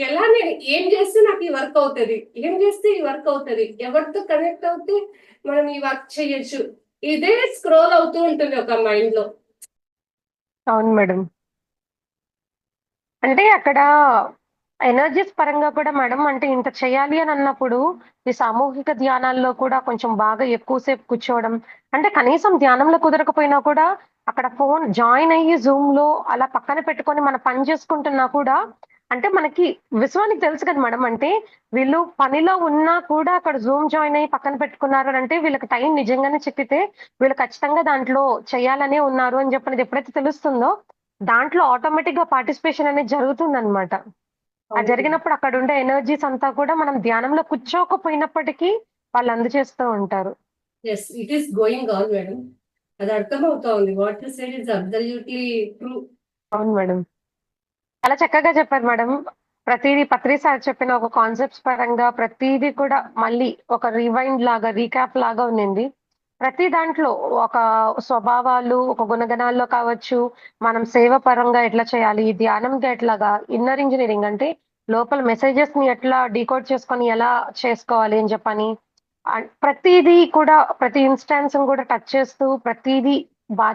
Speaker 2: ఎలా ఏం చేస్తే నాకు ఈ వర్క్ అవుతుంది, ఏం చేస్తే ఈ వర్క్ అవుతుంది, ఎవరితో కనెక్ట్ అవుతే మనం ఈ వర్క్ చేయొచ్చు, ఇదే స్క్రోల్ అవుతూ ఉంటుంది ఒక మైండ్ లో.
Speaker 1: అవును మేడం. అంటే అక్కడ ఎనర్జీస్ పరంగా కూడా మేడం అంటే ఇంత చేయాలి అని అన్నప్పుడు ఈ సామూహిక ధ్యానాల్లో కూడా కొంచెం బాగా ఎక్కువ సేపు కూర్చోవడం అంటే కనీసం ధ్యానంలో కుదరకపోయినా కూడా అక్కడ ఫోన్ జాయిన్ అయ్యి జూమ్ లో అలా పక్కన పెట్టుకొని మన పని చేసుకుంటున్నా కూడా అంటే మనకి విశ్వానికి తెలుసు కదా మేడం అంటే వీళ్ళు పనిలో ఉన్నా కూడా అక్కడ జూమ్ జాయిన్ అయ్యి పక్కన పెట్టుకున్నారు అని అంటే వీళ్ళకి టైం నిజంగానే చెప్పితే వీళ్ళు ఖచ్చితంగా దాంట్లో చేయాలనే ఉన్నారు అని చెప్పినది ఎప్పుడైతే తెలుస్తుందో దాంట్లో ఆటోమేటిక్ గా పార్టిసిపేషన్ అనేది జరుగుతుందన్నమాట. ఆ జరిగినప్పుడు అక్కడ ఉండే ఎనర్జీస్ అంతా కూడా మనం ధ్యానంలో కూర్చోకపోయినప్పటికీ వాళ్ళు అందజేస్తూ ఉంటారు.
Speaker 2: Yes, it is going on madam. అది అర్థమవుతా ఉంది. What you said is absolutely true.
Speaker 1: అవును మేడం. చాలా చక్కగా చెప్పారు మేడం. ప్రతీది పత్రి సార్ చెప్పిన ఒక కాన్సెప్ట్స్ పరంగా ప్రతీది కూడా మళ్ళీ ఒక రివైండ్ లాగా, రీక్యాప్ లాగా ఉన్నింది. ప్రతి దాంట్లో ఒక స్వభావాలు, ఒక గుణగణాల్లో కావచ్చు, మనం సేవ పరంగా ఎట్లా చేయాలి, ధ్యానంగా ఎట్లాగా, ఇన్నర్ ఇంజినీరింగ్ అంటే లోపల మెసేజెస్‌ని ఎట్లా డీకోడ్ చేసుకొని ఎలా చేసుకోవాలి అని చెప్పని, ప్రతీదీ కూడా ప్రతి ఇన్‌స్టాన్స్‌ని కూడా టచ్ చేస్తూ ప్రతీదీ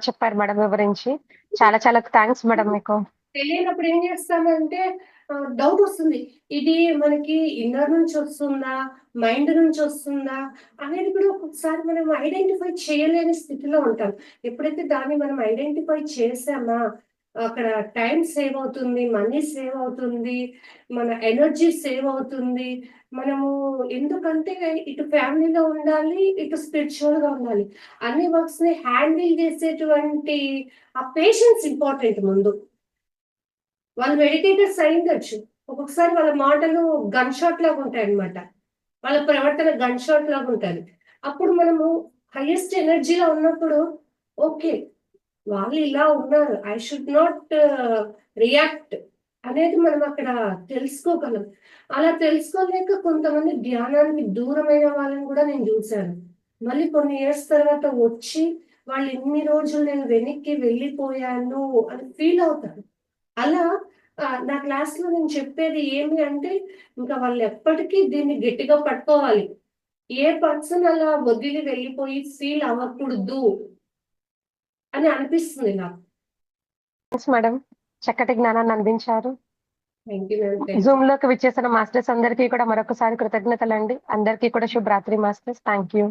Speaker 1: చెప్పారు మేడం వివరించి. చాలా చాలా థాంక్స్ మేడం మీకు.
Speaker 2: తెలియనప్పుడు ఏం చేస్తామంటే డౌట్ వస్తుంది. ఇది మనకి ఇన్నర్ నుంచి వస్తుందా? మైండ్ నుంచి వస్తుందా? అనేది కూడా ఒక్కొక్కసారి మనం ఐడెంటిఫై చేయలేని స్థితిలో ఉంటాం. ఎప్పుడైతే దాన్ని మనం ఐడెంటిఫై చేసామా, అక్కడ టైం సేవ్ అవుతుంది, మనీ సేవ్ అవుతుంది, మన ఎనర్జీ సేవ్ అవుతుంది. మనము ఎందుకంటే ఇటు ఫ్యామిలీలో ఉండాలి, ఇటు స్పిరిచువల్‌గా ఉండాలి. అన్ని వర్క్స్‌ని హ్యాండిల్ చేసేటువంటి ఆ పేషెన్స్ ఇంపార్టెంట్ ముందు. వాళ్ళు మెడిటేటర్స్ అయ్యుండొచ్చు. ఒక్కొక్కసారి వాళ్ళ మాటలు గన్ షాట్ లాగా ఉంటాయన్నమాట. వాళ్ళ ప్రవర్తన గన్ షాట్ లాగా ఉంటది. అప్పుడు మనము హైయెస్ట్ ఎనర్జీలో ఉన్నప్పుడు ఓకే. వాళ్ళు ఇలా ఉన్నారు. ఐ షుడ్ నాట్ రియాక్ట్ అనేది మనం అక్కడ తెలుసుకోగలం. అలా తెలుసుకోలేక కొంతమంది ధ్యానానికి దూరమైన వాళ్ళని కూడా నేను చూసాను. మళ్ళీ కొన్ని ఇయర్స్ తర్వాత వచ్చి వాళ్ళు ఇన్ని రోజులు నేను వెనక్కి వెళ్ళిపోయాను అని ఫీల్ అవుతారు. అలా నా క్లాస్‌లో నేను చెప్పేది ఏమి అంటే, ఇంకా వాళ్ళెప్పటికీ దీన్ని గట్టిగా పట్టుకోవాలి. ఏ పర్సన్ అలా వదిలి వెళ్ళిపోయి ఫీల్ అవ్వకూడదు అని అనిపిస్తుంది నాకు.
Speaker 1: Thanks madam. చక్కటి జ్ఞానాన్ని అందించారు.
Speaker 2: Thank you madam. Thank you.
Speaker 1: జూమ్‌లోకి విచ్చేసిన మాస్టర్స్ అందరికీ కూడా మరొకసారి కృతజ్ఞతలండి. అందరికీ కూడా శుభరాత్రి మాస్టర్స్. Thank you.